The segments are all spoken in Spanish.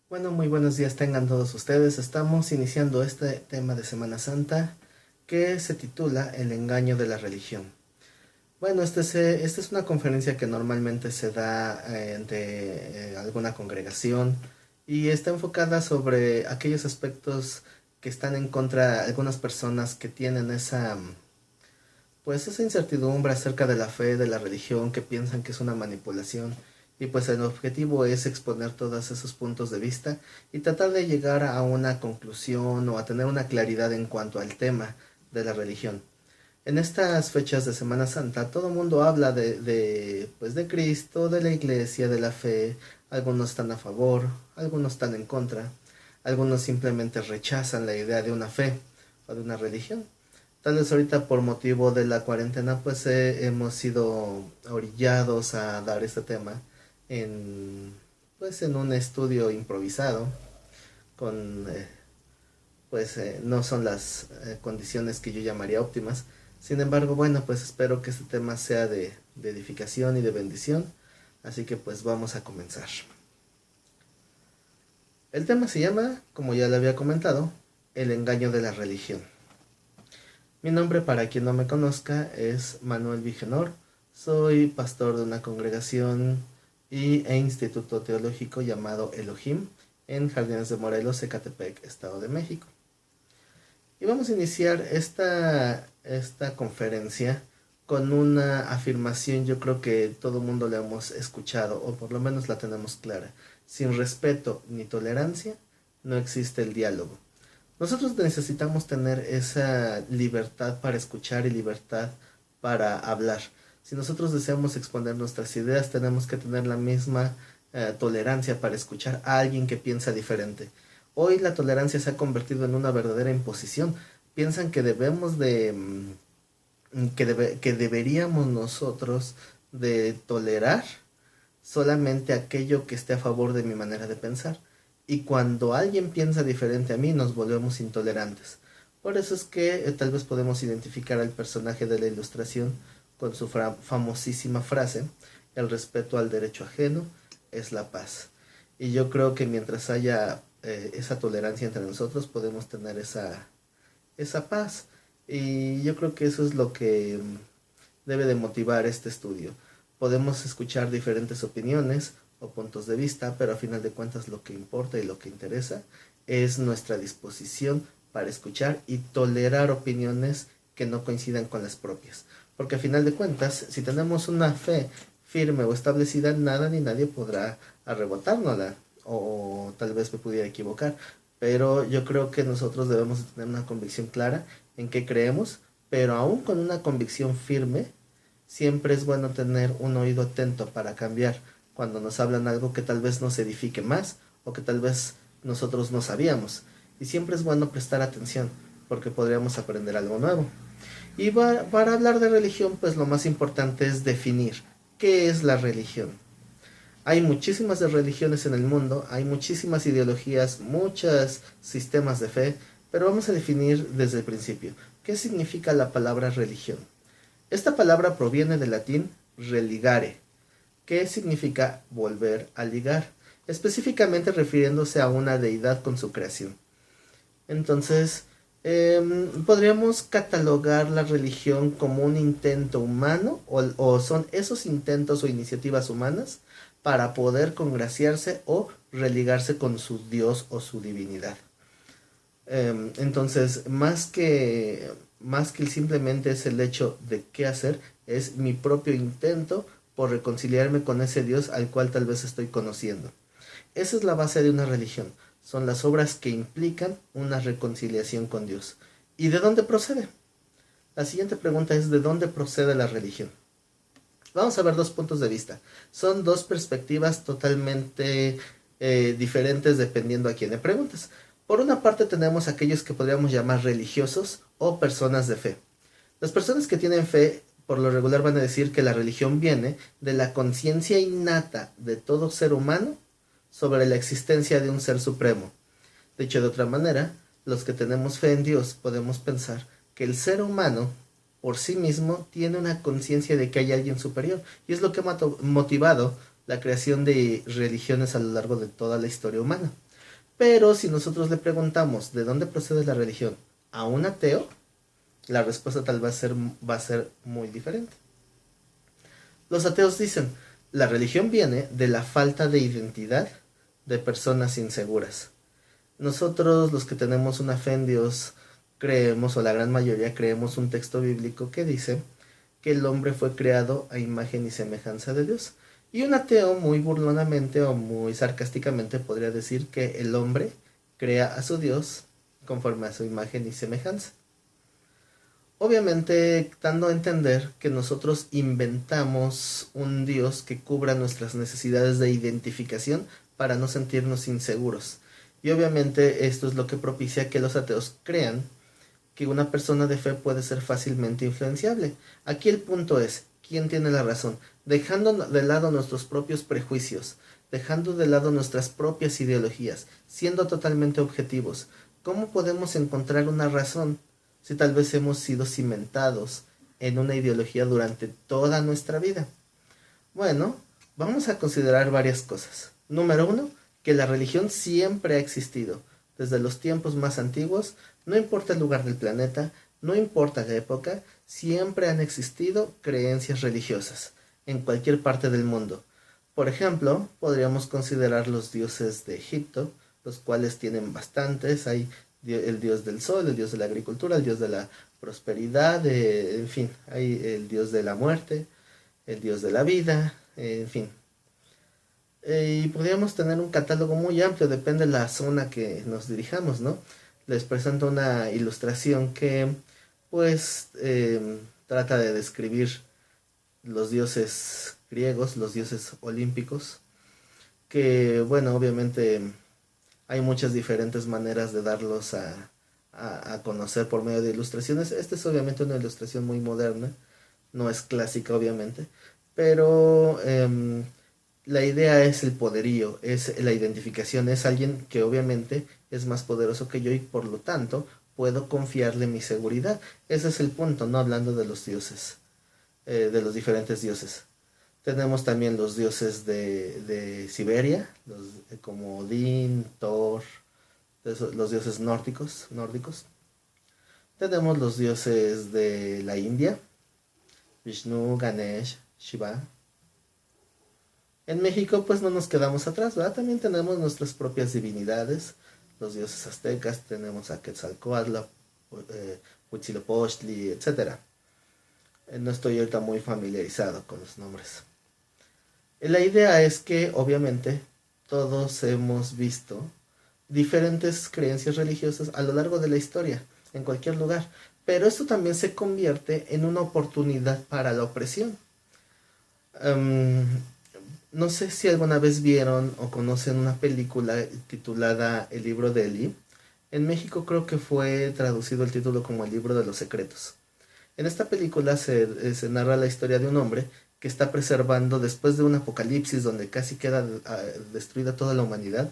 Bueno, muy buenos días tengan todos ustedes. Estamos iniciando este tema de Semana Santa que se titula El engaño de la religión. Bueno, esta es una conferencia que normalmente se da de alguna congregación y está enfocada sobre aquellos aspectos que están en contra de algunas personas que tienen pues esa incertidumbre acerca de la fe, de la religión, que piensan que es una manipulación. Y pues el objetivo es exponer todos esos puntos de vista y tratar de llegar a una conclusión o a tener una claridad en cuanto al tema de la religión. En estas fechas de Semana Santa todo el mundo habla pues de Cristo, de la iglesia, de la fe. Algunos están a favor, algunos están en contra, algunos simplemente rechazan la idea de una fe o de una religión. Tal vez ahorita por motivo de la cuarentena pues hemos sido orillados a dar este tema en pues en un estudio improvisado con no son las condiciones que yo llamaría óptimas. Sin embargo, bueno, pues espero que este tema sea de edificación y de bendición. Así que pues vamos a comenzar. El tema se llama, como ya le había comentado, el engaño de la religión. Mi nombre, para quien no me conozca, es Manuel Vigenor. Soy pastor de una congregación e instituto teológico llamado Elohim en Jardines de Morelos, Ecatepec, Estado de México. Y vamos a iniciar esta conferencia con una afirmación. Yo creo que todo el mundo la hemos escuchado, o por lo menos la tenemos clara. Sin respeto ni tolerancia, no existe el diálogo. Nosotros necesitamos tener esa libertad para escuchar y libertad para hablar. Si nosotros deseamos exponer nuestras ideas, tenemos que tener la misma tolerancia para escuchar a alguien que piensa diferente. Hoy la tolerancia se ha convertido en una verdadera imposición. Piensan que debemos que deberíamos nosotros de tolerar solamente aquello que esté a favor de mi manera de pensar. Y cuando alguien piensa diferente a mí, nos volvemos intolerantes. Por eso es que tal vez podemos identificar al personaje de la ilustración con su famosísima frase: el respeto al derecho ajeno es la paz. Y yo creo que mientras haya esa tolerancia entre nosotros, podemos tener esa paz. Y yo creo que eso es lo que debe de motivar este estudio. Podemos escuchar diferentes opiniones o puntos de vista, pero a final de cuentas lo que importa y lo que interesa es nuestra disposición para escuchar y tolerar opiniones que no coincidan con las propias. Porque a final de cuentas, si tenemos una fe firme o establecida, nada ni nadie podrá arrebatárnosla, o tal vez me pudiera equivocar, pero yo creo que nosotros debemos tener una convicción clara en qué creemos, pero aún con una convicción firme, siempre es bueno tener un oído atento para cambiar cuando nos hablan algo que tal vez nos edifique más o que tal vez nosotros no sabíamos. Y siempre es bueno prestar atención porque podríamos aprender algo nuevo. Y para hablar de religión, pues lo más importante es definir qué es la religión. Hay muchísimas de religiones en el mundo, hay muchísimas ideologías, muchos sistemas de fe, pero vamos a definir desde el principio qué significa la palabra religión. Esta palabra proviene del latín religare, que significa volver a ligar, específicamente refiriéndose a una deidad con su creación. Entonces, podríamos catalogar la religión como un intento humano o son esos intentos o iniciativas humanas para poder congraciarse o religarse con su Dios o su divinidad. Entonces, más que simplemente es el hecho de qué hacer, es mi propio intento por reconciliarme con ese Dios al cual tal vez estoy conociendo. Esa es la base de una religión. Son las obras que implican una reconciliación con Dios. ¿Y de dónde procede? La siguiente pregunta es: ¿de dónde procede la religión? Vamos a ver dos puntos de vista. Son dos perspectivas totalmente diferentes dependiendo a quién le preguntes. Por una parte tenemos aquellos que podríamos llamar religiosos o personas de fe. Las personas que tienen fe por lo regular van a decir que la religión viene de la conciencia innata de todo ser humano sobre la existencia de un ser supremo. Dicho de otra manera, los que tenemos fe en Dios podemos pensar que el ser humano por sí mismo tiene una conciencia de que hay alguien superior, y es lo que ha motivado la creación de religiones a lo largo de toda la historia humana. Pero si nosotros le preguntamos de dónde procede la religión a un ateo, la respuesta tal vez va a ser muy diferente. Los ateos dicen, la religión viene de la falta de identidad de personas inseguras. Nosotros, los que tenemos una fe en Dios, creemos, o la gran mayoría creemos un texto bíblico que dice que el hombre fue creado a imagen y semejanza de Dios. Y un ateo muy burlonamente o muy sarcásticamente podría decir que el hombre crea a su Dios conforme a su imagen y semejanza. Obviamente dando a entender que nosotros inventamos un Dios que cubra nuestras necesidades de identificación para no sentirnos inseguros. Y obviamente esto es lo que propicia que los ateos crean que una persona de fe puede ser fácilmente influenciable. Aquí el punto es, ¿quién tiene la razón? Dejando de lado nuestros propios prejuicios, dejando de lado nuestras propias ideologías, siendo totalmente objetivos, ¿cómo podemos encontrar una razón si tal vez hemos sido cimentados en una ideología durante toda nuestra vida? Bueno, vamos a considerar varias cosas. Número uno, que la religión siempre ha existido. Desde los tiempos más antiguos, no importa el lugar del planeta, no importa la época, siempre han existido creencias religiosas en cualquier parte del mundo. Por ejemplo, podríamos considerar los dioses de Egipto, los cuales tienen bastantes. Hay el dios del sol, el dios de la agricultura, el dios de la prosperidad, en fin, hay el dios de la muerte, el dios de la vida, en fin. Y podríamos tener un catálogo muy amplio, depende de la zona que nos dirijamos, ¿no? Les presento una ilustración que, pues, trata de describir los dioses griegos, los dioses olímpicos, que, bueno, obviamente hay muchas diferentes maneras de darlos a conocer por medio de ilustraciones. Esta es obviamente una ilustración muy moderna, no es clásica obviamente, pero la idea es el poderío, es la identificación, es alguien que obviamente es más poderoso que yo y por lo tanto puedo confiarle mi seguridad. Ese es el punto, no hablando de los dioses, de los diferentes dioses. Tenemos también los dioses de Siberia, como Odín, Thor, los dioses nórdicos. Tenemos los dioses de la India, Vishnu, Ganesh, Shiva. En México pues no nos quedamos atrás, ¿verdad? También tenemos nuestras propias divinidades, los dioses aztecas, tenemos a Quetzalcóatl, Huitzilopochtli, etc. No estoy ahorita muy familiarizado con los nombres. La idea es que obviamente todos hemos visto diferentes creencias religiosas a lo largo de la historia, en cualquier lugar, pero esto también se convierte en una oportunidad para la opresión. No sé si alguna vez vieron o conocen una película titulada El libro de Eli. En México creo que fue traducido el título como El libro de los secretos. En esta película se narra la historia de un hombre que está preservando, después de un apocalipsis donde casi queda destruida toda la humanidad,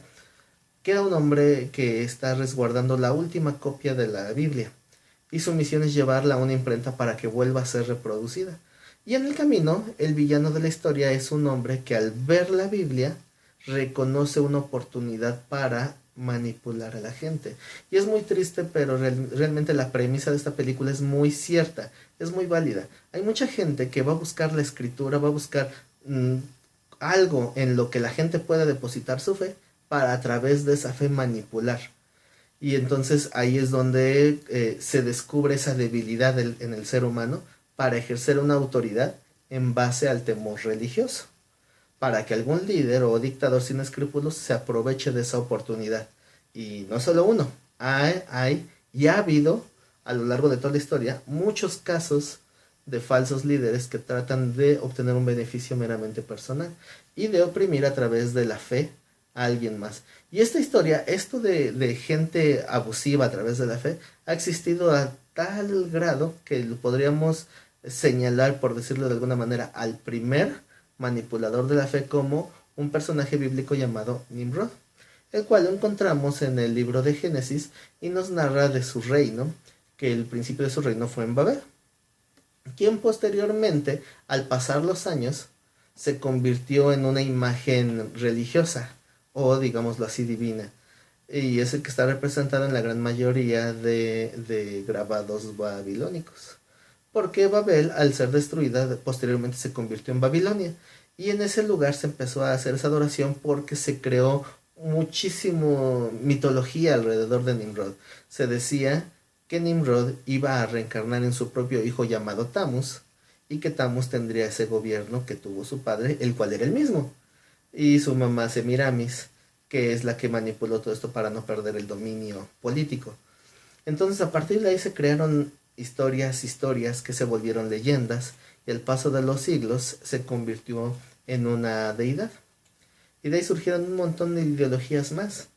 queda un hombre que está resguardando la última copia de la Biblia. Y su misión es llevarla a una imprenta para que vuelva a ser reproducida. Y en el camino, el villano de la historia es un hombre que al ver la Biblia reconoce una oportunidad para manipular a la gente. Y es muy triste, pero realmente la premisa de esta película es muy cierta, es muy válida. Hay mucha gente que va a buscar la escritura, va a buscar algo en lo que la gente pueda depositar su fe para a través de esa fe manipular. Y entonces ahí es donde se descubre esa debilidad en el ser humano para ejercer una autoridad en base al temor religioso, para que algún líder o dictador sin escrúpulos se aproveche de esa oportunidad. Y no solo uno, hay y ha habido a lo largo de toda la historia muchos casos de falsos líderes que tratan de obtener un beneficio meramente personal y de oprimir a través de la fe a alguien más. Y esta historia, esto de gente abusiva a través de la fe, ha existido a tal grado que lo podríamos señalar, por decirlo de alguna manera, al primer manipulador de la fe como un personaje bíblico llamado Nimrod, el cual lo encontramos en el libro de Génesis y nos narra de su reino, que el principio de su reino fue en Babel, quien posteriormente, al pasar los años, se convirtió en una imagen religiosa, o digámoslo así, divina. y es el que está representado en la gran mayoría de grabados babilónicos. Porque Babel, al ser destruida, posteriormente se convirtió en Babilonia. Y en ese lugar se empezó a hacer esa adoración porque se creó muchísimo mitología alrededor de Nimrod. Se decía que Nimrod iba a reencarnar en su propio hijo llamado Tamus, y que Tamus tendría ese gobierno que tuvo su padre, el cual era el mismo, y su mamá Semiramis, que es la que manipuló todo esto para no perder el dominio político. Entonces a partir de ahí se crearon historias que se volvieron leyendas, y al paso de los siglos se convirtió en una deidad. Y de ahí surgieron un montón de ideologías más.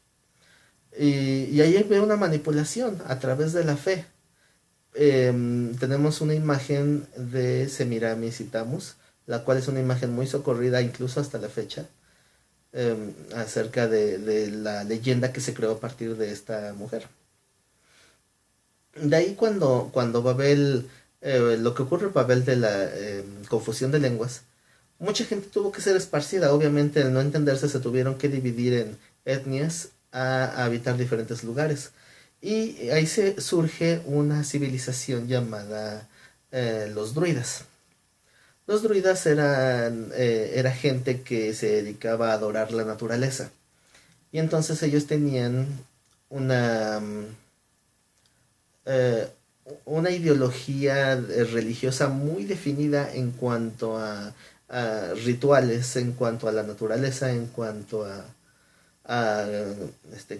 Y ahí veo una manipulación a través de la fe. Tenemos una imagen de Semiramis y Tamus, la cual es una imagen muy socorrida incluso hasta la fecha, acerca de la leyenda que se creó a partir de esta mujer. De ahí cuando Babel, lo que ocurre en Babel de la confusión de lenguas, mucha gente tuvo que ser esparcida. Obviamente, al no entenderse, se tuvieron que dividir en etnias a habitar diferentes lugares. Y ahí se surge una civilización llamada los druidas. Los druidas era gente que se dedicaba a adorar la naturaleza. Y entonces ellos tenían una, eh, una ideología religiosa muy definida en cuanto a rituales, en cuanto a la naturaleza, en cuanto a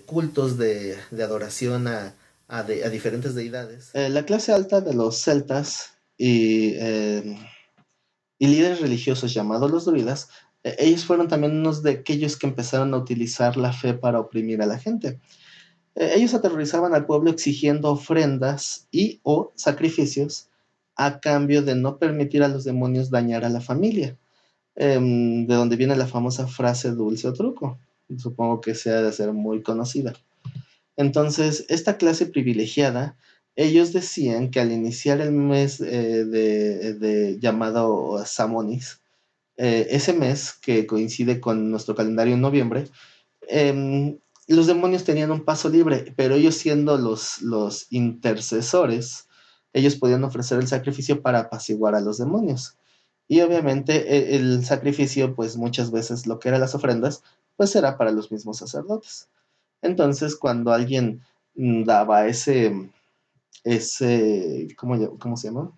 cultos de adoración a diferentes deidades. La clase alta de los celtas y líderes religiosos llamados los druidas, ellos fueron también unos de aquellos que empezaron a utilizar la fe para oprimir a la gente. Ellos aterrorizaban al pueblo exigiendo ofrendas y o sacrificios a cambio de no permitir a los demonios dañar a la familia, de donde viene la famosa frase dulce o truco. Supongo que sea de ser muy conocida. Entonces, esta clase privilegiada, ellos decían que al iniciar el mes de llamado Samonis, ese mes que coincide con nuestro calendario en noviembre, los demonios tenían un paso libre, pero ellos siendo los intercesores, ellos podían ofrecer el sacrificio para apaciguar a los demonios. Y obviamente el sacrificio, pues muchas veces lo que eran las ofrendas, pues era para los mismos sacerdotes. Entonces, cuando alguien daba ¿cómo se llama?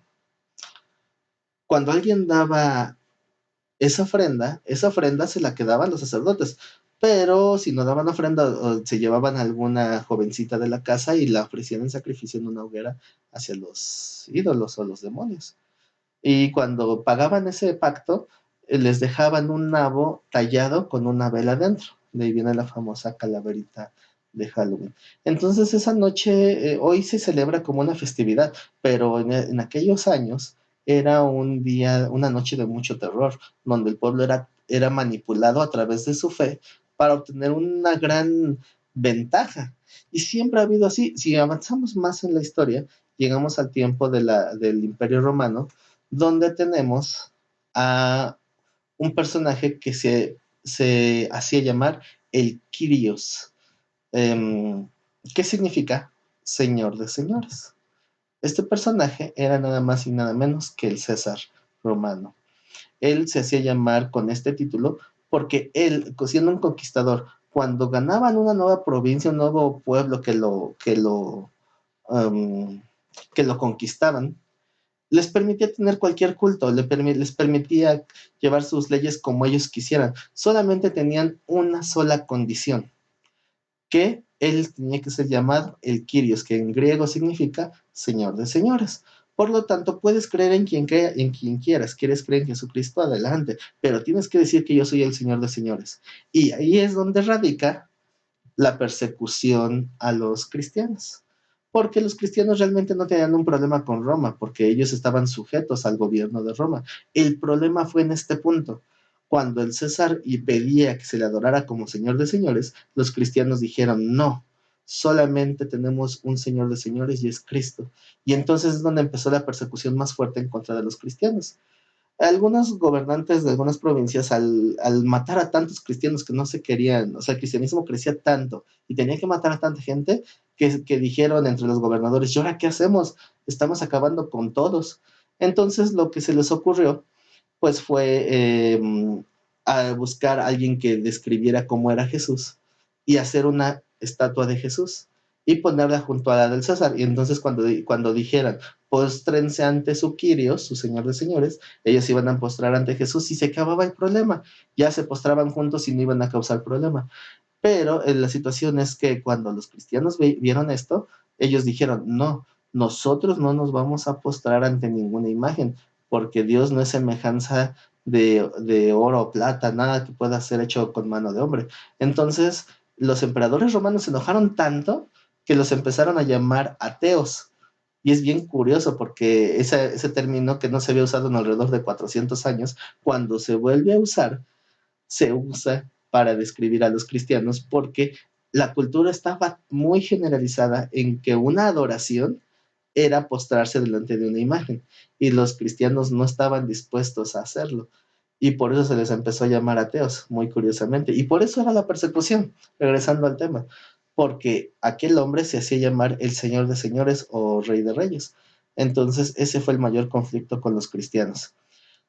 Cuando alguien daba esa ofrenda se la quedaban los sacerdotes, pero si no daban ofrenda, se llevaban a alguna jovencita de la casa y la ofrecían en sacrificio en una hoguera hacia los ídolos o los demonios. Y cuando pagaban ese pacto, les dejaban un nabo tallado con una vela dentro. De ahí viene la famosa calaverita de Halloween. Entonces esa noche, hoy se celebra como una festividad, pero en aquellos años era un día, una noche de mucho terror, donde el pueblo era manipulado a través de su fe para obtener una gran ventaja. Y siempre ha habido así. Si avanzamos más en la historia, llegamos al tiempo del Imperio Romano, donde tenemos a un personaje que se hacía llamar el Kyrios. Eh, ¿Qué significa? Señor de señores. Este personaje era nada más y nada menos que el César romano. Él se hacía llamar con este título porque él, siendo un conquistador, cuando ganaban una nueva provincia, un nuevo pueblo um, que lo conquistaban, les permitía tener cualquier culto, les permitía llevar sus leyes como ellos quisieran. Solamente tenían una sola condición, que él tenía que ser llamado el Kyrios, que en griego significa Señor de señores. Por lo tanto, puedes creer en quien quieras. Quieres creer en Jesucristo, adelante, pero tienes que decir que yo soy el Señor de señores. Y ahí es donde radica la persecución a los cristianos, porque los cristianos realmente no tenían un problema con Roma, porque ellos estaban sujetos al gobierno de Roma. El problema fue en este punto. Cuando el César pedía que se le adorara como Señor de señores, los cristianos dijeron no, solamente tenemos un Señor de señores y es Cristo. Y entonces es donde empezó la persecución más fuerte en contra de los cristianos. Algunos gobernantes de algunas provincias al matar a tantos cristianos que no se querían, o sea, el cristianismo crecía tanto y tenía que matar a tanta gente que dijeron entre los gobernadores, ¿y ahora qué hacemos? Estamos acabando con todos. Entonces lo que se les ocurrió pues fue a buscar a alguien que describiera cómo era Jesús y hacer una estatua de Jesús y ponerla junto a la del César. Y entonces cuando dijeran, postrense ante su Kyrios, su Señor de Señores, ellos iban a postrar ante Jesús y se acababa el problema. Ya se postraban juntos y no iban a causar problema. Pero la situación es que cuando los cristianos vieron esto, ellos dijeron, no, nosotros no nos vamos a postrar ante ninguna imagen, porque Dios no es semejanza de oro o plata, nada que pueda ser hecho con mano de hombre. Entonces, los emperadores romanos se enojaron tanto que los empezaron a llamar ateos. Y es bien curioso porque ese término que no se había usado en alrededor de 400 años, cuando se vuelve a usar, se usa para describir a los cristianos porque la cultura estaba muy generalizada en que una adoración era postrarse delante de una imagen y los cristianos no estaban dispuestos a hacerlo. Y por eso se les empezó a llamar ateos, muy curiosamente. Y por eso era la persecución, regresando al tema, porque aquel hombre se hacía llamar el Señor de Señores o Rey de Reyes. Entonces ese fue el mayor conflicto con los cristianos.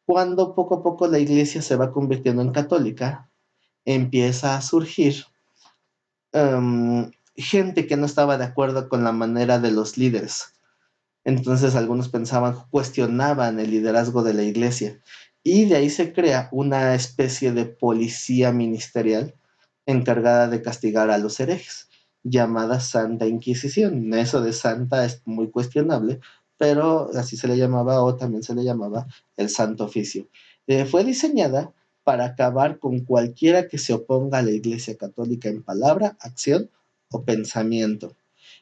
Cuando poco a poco la iglesia se va convirtiendo en católica, empieza a surgir gente que no estaba de acuerdo con la manera de los líderes. Entonces algunos pensaban, cuestionaban el liderazgo de la iglesia. Y de ahí se crea una especie de policía ministerial encargada de castigar a los herejes, llamada Santa Inquisición. Eso de santa es muy cuestionable, pero así se le llamaba o también se le llamaba el Santo Oficio. Fue diseñada para acabar con cualquiera que se oponga a la Iglesia Católica en palabra, acción o pensamiento.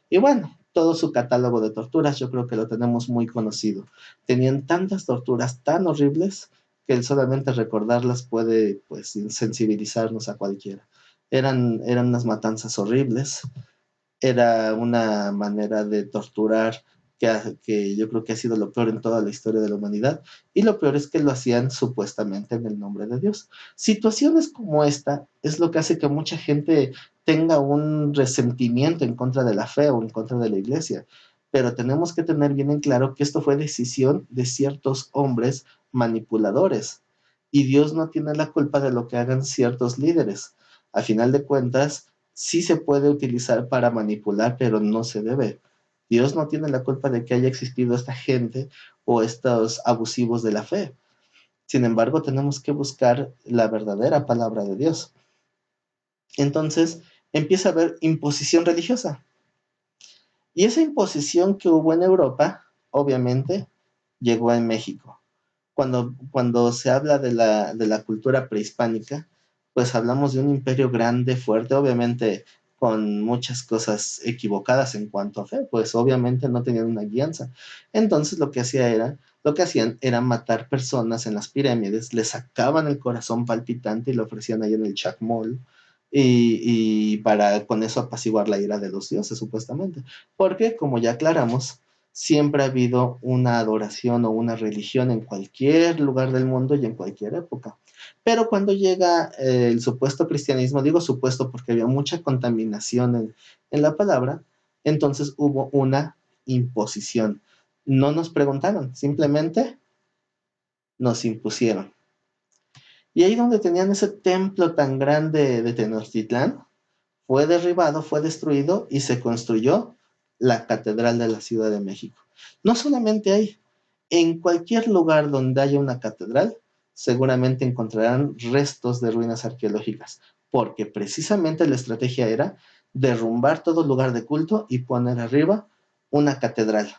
Y bueno, todo su catálogo de torturas yo creo que lo tenemos muy conocido. Tenían tantas torturas tan horribles que el solamente recordarlas puede pues insensibilizarnos a cualquiera. Eran unas matanzas horribles, era una manera de torturar que yo creo que ha sido lo peor en toda la historia de la humanidad, y lo peor es que lo hacían supuestamente en el nombre de Dios. Situaciones como esta es lo que hace que mucha gente tenga un resentimiento en contra de la fe o en contra de la iglesia, pero tenemos que tener bien en claro que esto fue decisión de ciertos hombres manipuladores, y Dios no tiene la culpa de lo que hagan ciertos líderes. A final de cuentas, sí se puede utilizar para manipular, pero no se debe. Dios no tiene la culpa de que haya existido esta gente o estos abusivos de la fe. Sin embargo, tenemos que buscar la verdadera palabra de Dios. Entonces, empieza a haber imposición religiosa. Y esa imposición que hubo en Europa, obviamente, llegó en México. Cuando se habla de la cultura prehispánica, pues hablamos de un imperio grande, fuerte, obviamente con muchas cosas equivocadas en cuanto a fe, pues obviamente no tenían una guianza. Entonces lo que hacían era matar personas en las pirámides, les sacaban el corazón palpitante y lo ofrecían ahí en el chacmol, y para con eso apaciguar la ira de los dioses, supuestamente. Porque, como ya aclaramos, siempre ha habido una adoración o una religión en cualquier lugar del mundo y en cualquier época. Pero cuando llega el supuesto cristianismo, digo supuesto porque había mucha contaminación en la palabra, entonces hubo una imposición. No nos preguntaron, simplemente nos impusieron. Y ahí donde tenían ese templo tan grande de Tenochtitlán, fue derribado, fue destruido y se construyó la Catedral de la Ciudad de México. No solamente ahí, en cualquier lugar donde haya una catedral, seguramente encontrarán restos de ruinas arqueológicas, porque precisamente la estrategia era derrumbar todo lugar de culto y poner arriba una catedral.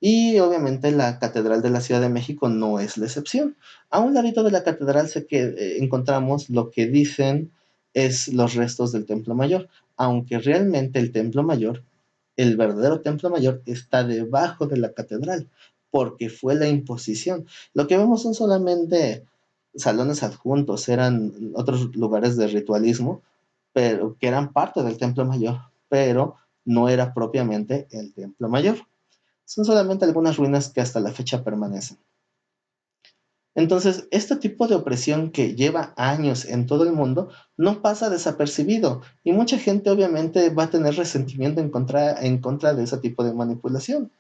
Y obviamente la Catedral de la Ciudad de México no es la excepción. A un ladito de la catedral encontramos lo que dicen es los restos del Templo Mayor, aunque realmente el Templo Mayor, el verdadero Templo Mayor, está debajo de la catedral, porque fue la imposición. Lo que vemos son solamente salones adjuntos, eran otros lugares de ritualismo, pero que eran parte del Templo Mayor, pero no era propiamente el Templo Mayor. Son solamente algunas ruinas que hasta la fecha permanecen. Entonces, este tipo de opresión que lleva años en todo el mundo no pasa desapercibido y mucha gente obviamente va a tener resentimiento en contra de ese tipo de manipulación.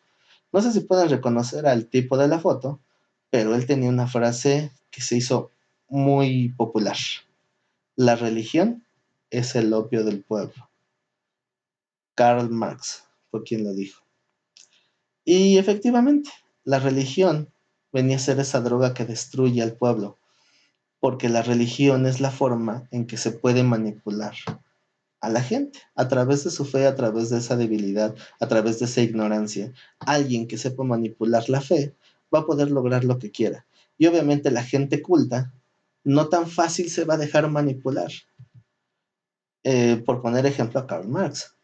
No sé si pueden reconocer al tipo de la foto, pero él tenía una frase que se hizo muy popular. La religión es el opio del pueblo. Karl Marx fue quien lo dijo. Y efectivamente, la religión venía a ser esa droga que destruye al pueblo, porque la religión es la forma en que se puede manipular a la gente, a través de su fe, a través de esa debilidad, a través de esa ignorancia. Alguien que sepa manipular la fe va a poder lograr lo que quiera. Y obviamente la gente culta no tan fácil se va a dejar manipular. Por poner ejemplo a Karl Marx.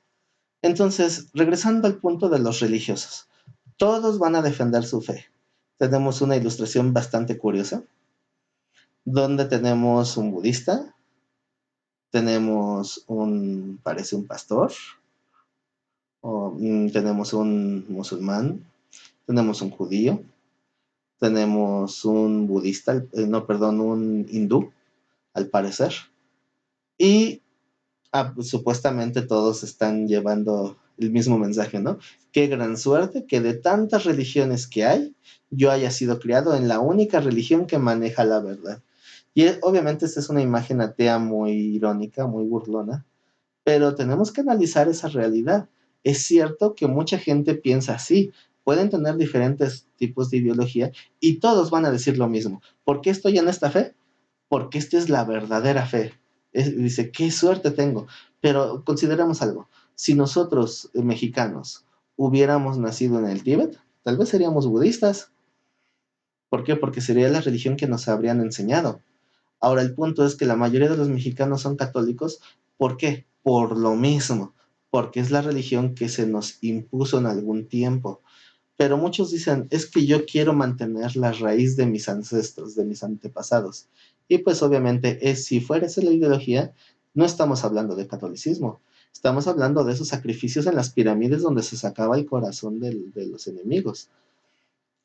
Entonces, regresando al punto de los religiosos, todos van a defender su fe. Tenemos una ilustración bastante curiosa, donde tenemos un budista, tenemos parece un pastor, tenemos un musulmán, tenemos un judío, tenemos un budista, no, perdón, un hindú, al parecer, y supuestamente todos están llevando el mismo mensaje, ¿no? Qué gran suerte que de tantas religiones que hay, yo haya sido criado en la única religión que maneja la verdad. Y obviamente esta es una imagen atea muy irónica, muy burlona, pero tenemos que analizar esa realidad. Es cierto que mucha gente piensa así, pueden tener diferentes tipos de ideología y todos van a decir lo mismo. ¿Por qué estoy en esta fe? Porque esta es la verdadera fe. Dice, qué suerte tengo. Pero consideremos algo. Si nosotros, mexicanos, hubiéramos nacido en el Tíbet, tal vez seríamos budistas. ¿Por qué? Porque sería la religión que nos habrían enseñado. Ahora, el punto es que la mayoría de los mexicanos son católicos. ¿Por qué? Por lo mismo, porque es la religión que se nos impuso en algún tiempo. Pero muchos dicen, es que yo quiero mantener la raíz de mis ancestros, de mis antepasados. Y pues obviamente, si fuera esa la ideología, no estamos hablando de catolicismo. Estamos hablando de esos sacrificios en las pirámides donde se sacaba el corazón de los enemigos.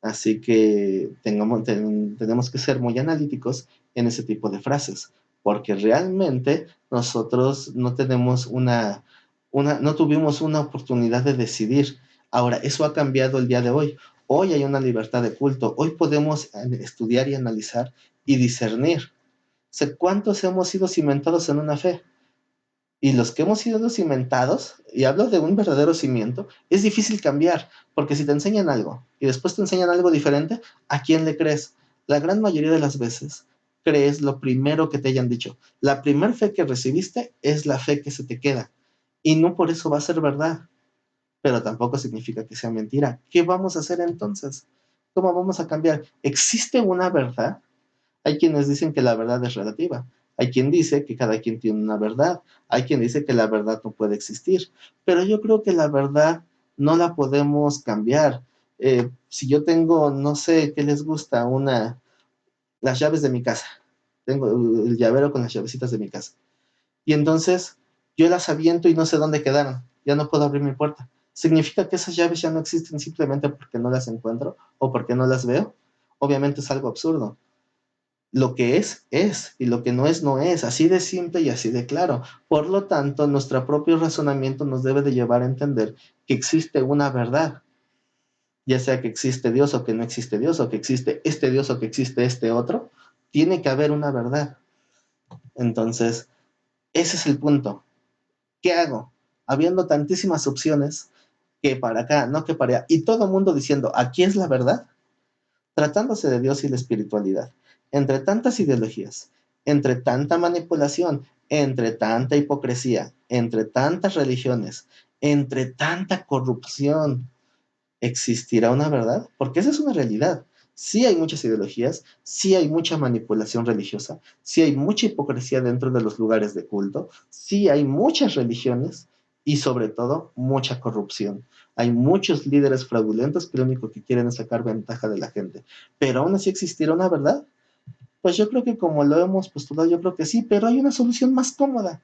Así que tenemos que ser muy analíticos en ese tipo de frases, porque realmente nosotros no tenemos no tuvimos una oportunidad de decidir. Ahora, eso ha cambiado el día de hoy. Hoy hay una libertad de culto. Hoy podemos estudiar y analizar y discernir. ¿Cuántos hemos sido cimentados en una fe? Y los que hemos sido cimentados, y hablo de un verdadero cimiento, es difícil cambiar, porque si te enseñan algo y después te enseñan algo diferente, ¿a quién le crees? La gran mayoría de las veces crees lo primero que te hayan dicho. La primer fe que recibiste es la fe que se te queda. Y no por eso va a ser verdad, pero tampoco significa que sea mentira. ¿Qué vamos a hacer entonces? ¿Cómo vamos a cambiar? ¿Existe una verdad? Hay quienes dicen que la verdad es relativa. Hay quien dice que cada quien tiene una verdad. Hay quien dice que la verdad no puede existir. Pero yo creo que la verdad no la podemos cambiar. Si yo tengo, no sé, ¿qué les gusta? Las llaves de mi casa. Tengo el llavero con las llavecitas de mi casa. Y entonces yo las aviento y no sé dónde quedaron. Ya no puedo abrir mi puerta. ¿Significa que esas llaves ya no existen simplemente porque no las encuentro o porque no las veo? Obviamente es algo absurdo. Lo que es, y lo que no es, no es, así de simple y así de claro. Por lo tanto, nuestro propio razonamiento nos debe de llevar a entender que existe una verdad, ya sea que existe Dios o que no existe Dios, o que existe este Dios o que existe este otro, tiene que haber una verdad. Entonces, ese es el punto. ¿Qué hago? Habiendo tantísimas opciones, que para acá, no que para allá, y todo el mundo diciendo, aquí es la verdad, tratándose de Dios y la espiritualidad, entre tantas ideologías, entre tanta manipulación, entre tanta hipocresía, entre tantas religiones, entre tanta corrupción, ¿existirá una verdad? Porque esa es una realidad. Sí hay muchas ideologías, sí hay mucha manipulación religiosa, sí hay mucha hipocresía dentro de los lugares de culto, sí hay muchas religiones y sobre todo mucha corrupción. Hay muchos líderes fraudulentos que lo único que quieren es sacar ventaja de la gente. Pero aún así existirá una verdad. Pues yo creo que como lo hemos postulado, yo creo que sí, pero hay una solución más cómoda.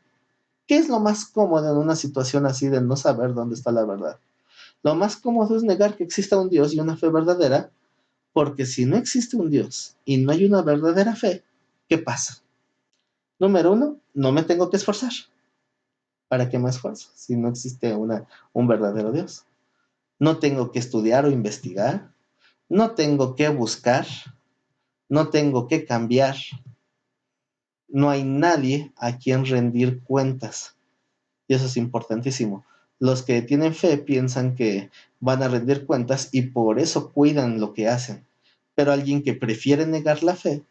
¿Qué es lo más cómodo en una situación así de no saber dónde está la verdad? Lo más cómodo es negar que exista un Dios y una fe verdadera, Porque si no existe un Dios y no hay una verdadera fe, ¿qué pasa? Número uno, no me tengo que esforzar. ¿Para qué me esfuerzo si no existe un verdadero Dios? No tengo que estudiar o investigar, no tengo que buscar, no tengo que cambiar, no hay nadie a quien rendir cuentas. Y eso es importantísimo. Los que tienen fe piensan que van a rendir cuentas y por eso cuidan lo que hacen. Pero alguien que prefiere negar la fe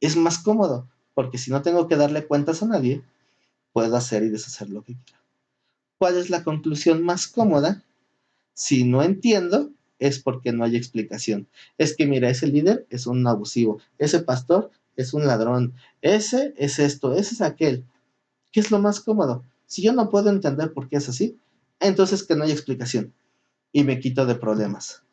es más cómodo, porque si no tengo que darle cuentas a nadie, puedo hacer y deshacer lo que quiera. ¿Cuál es la conclusión más cómoda? Si no entiendo, es porque no hay explicación. Es que mira, ese líder es un abusivo, ese pastor es un ladrón, ese es esto, ese es aquel. ¿Qué es lo más cómodo? Si yo no puedo entender por qué es así, entonces que no hay explicación y me quito de problemas.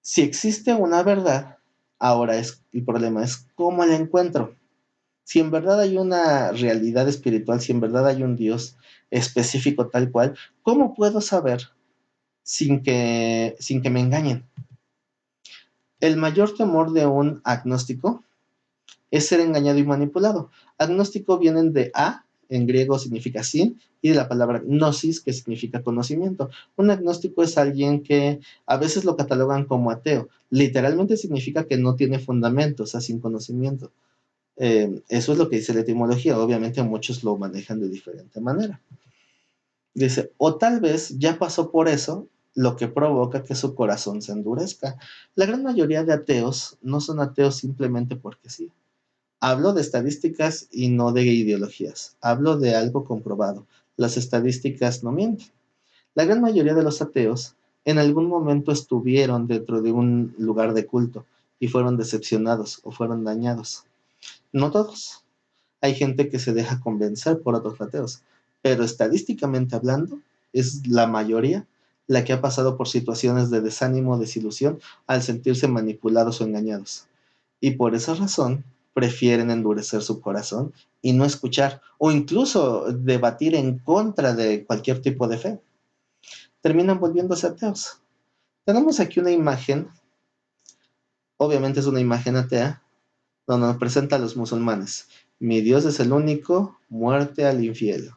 Si existe una verdad, ahora el problema es cómo la encuentro. Si en verdad hay una realidad espiritual, si en verdad hay un Dios específico tal cual, ¿cómo puedo saber sin que me engañen? El mayor temor de un agnóstico es ser engañado y manipulado. Agnóstico vienen de a, en griego significa sin, y de la palabra gnosis, que significa conocimiento. Un agnóstico es alguien que a veces lo catalogan como ateo. Literalmente significa que no tiene fundamentos, o sea, sin conocimiento. Eso es lo que dice la etimología. Obviamente muchos lo manejan de diferente manera. Dice, o tal vez ya pasó por eso, lo que provoca que su corazón se endurezca. La gran mayoría de ateos no son ateos simplemente porque sí. Hablo de estadísticas y no de ideologías. Hablo de algo comprobado. Las estadísticas no mienten. La gran mayoría de los ateos en algún momento estuvieron dentro de un lugar de culto y fueron decepcionados o fueron dañados. No todos. Hay gente que se deja convencer por otros ateos, pero estadísticamente hablando, es la mayoría la que ha pasado por situaciones de desánimo, desilusión, al sentirse manipulados o engañados. Y por esa razón prefieren endurecer su corazón y no escuchar o incluso debatir en contra de cualquier tipo de fe. Terminan volviéndose ateos. Tenemos aquí una imagen, obviamente es una imagen atea, donde nos presenta a los musulmanes. Mi Dios es el único, muerte al infiel.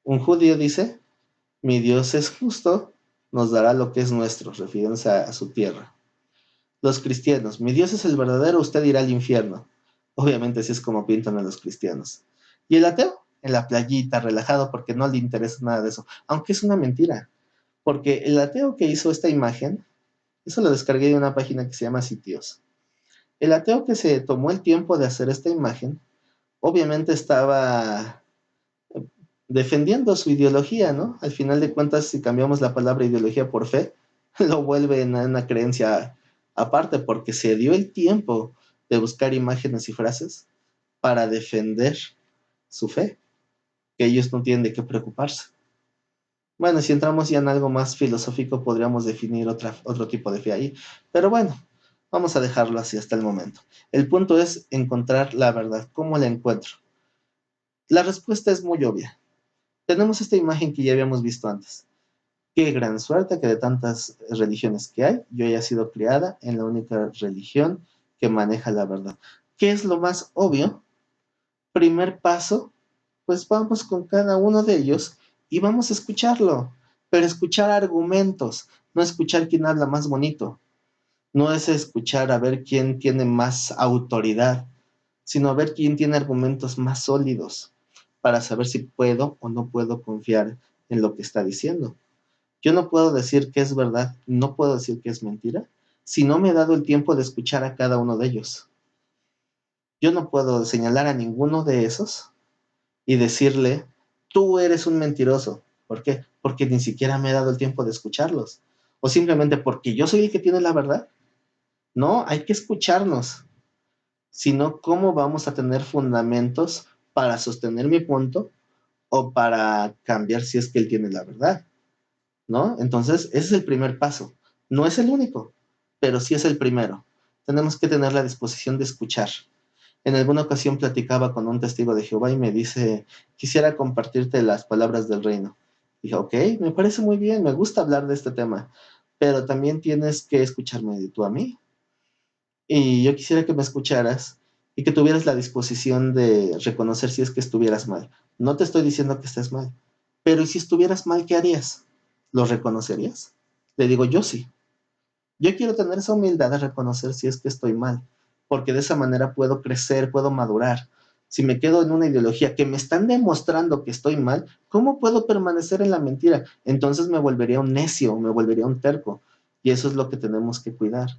Un judío dice, mi Dios es justo, nos dará lo que es nuestro, refiriéndose a su tierra. Los cristianos, mi Dios es el verdadero, usted irá al infierno. Obviamente así es como pintan a los cristianos. Y el ateo, en la playita, relajado, porque no le interesa nada de eso. Aunque es una mentira. Porque el ateo que hizo esta imagen, eso lo descargué de una página que se llama Sitios. El ateo que se tomó el tiempo de hacer esta imagen, obviamente estaba defendiendo su ideología, ¿no? Al final de cuentas, si cambiamos la palabra ideología por fe, lo vuelve en una creencia aparte, porque se dio el tiempo de buscar imágenes y frases para defender su fe, que ellos no tienen de qué preocuparse. Bueno, si entramos ya en algo más filosófico, podríamos definir otro tipo de fe ahí, pero bueno, vamos a dejarlo así hasta el momento. El punto es encontrar la verdad. ¿Cómo la encuentro? La respuesta es muy obvia. Tenemos esta imagen que ya habíamos visto antes. Qué gran suerte que de tantas religiones que hay, yo haya sido criada en la única religión que maneja la verdad. ¿Qué es lo más obvio? Primer paso, pues vamos con cada uno de ellos y vamos a escucharlo, pero escuchar argumentos, no escuchar quién habla más bonito, no es escuchar a ver quién tiene más autoridad, sino a ver quién tiene argumentos más sólidos para saber si puedo o no puedo confiar en lo que está diciendo. Yo no puedo decir que es verdad, no puedo decir que es mentira, si no me he dado el tiempo de escuchar a cada uno de ellos. Yo no puedo señalar a ninguno de esos y decirle, tú eres un mentiroso. ¿Por qué? Porque ni siquiera me he dado el tiempo de escucharlos. O simplemente porque yo soy el que tiene la verdad. No, hay que escucharnos. Si no, ¿cómo vamos a tener fundamentos para sostener mi punto o para cambiar si es que él tiene la verdad? ¿No? Entonces, ese es el primer paso. No es el único, pero sí es el primero. Tenemos que tener la disposición de escuchar. En alguna ocasión platicaba con un testigo de Jehová y me dice, quisiera compartirte las palabras del reino. Dije, ok, me parece muy bien, me gusta hablar de este tema, pero también tienes que escucharme tú a mí. Y yo quisiera que me escucharas y que tuvieras la disposición de reconocer si es que estuvieras mal. No te estoy diciendo que estés mal, pero ¿y si estuvieras mal, qué harías? ¿Lo reconocerías? Le digo, yo sí. Yo quiero tener esa humildad de reconocer si es que estoy mal, porque de esa manera puedo crecer, puedo madurar. Si me quedo en una ideología que me están demostrando que estoy mal, ¿cómo puedo permanecer en la mentira? Entonces me volvería un necio, me volvería un terco. Y eso es lo que tenemos que cuidar,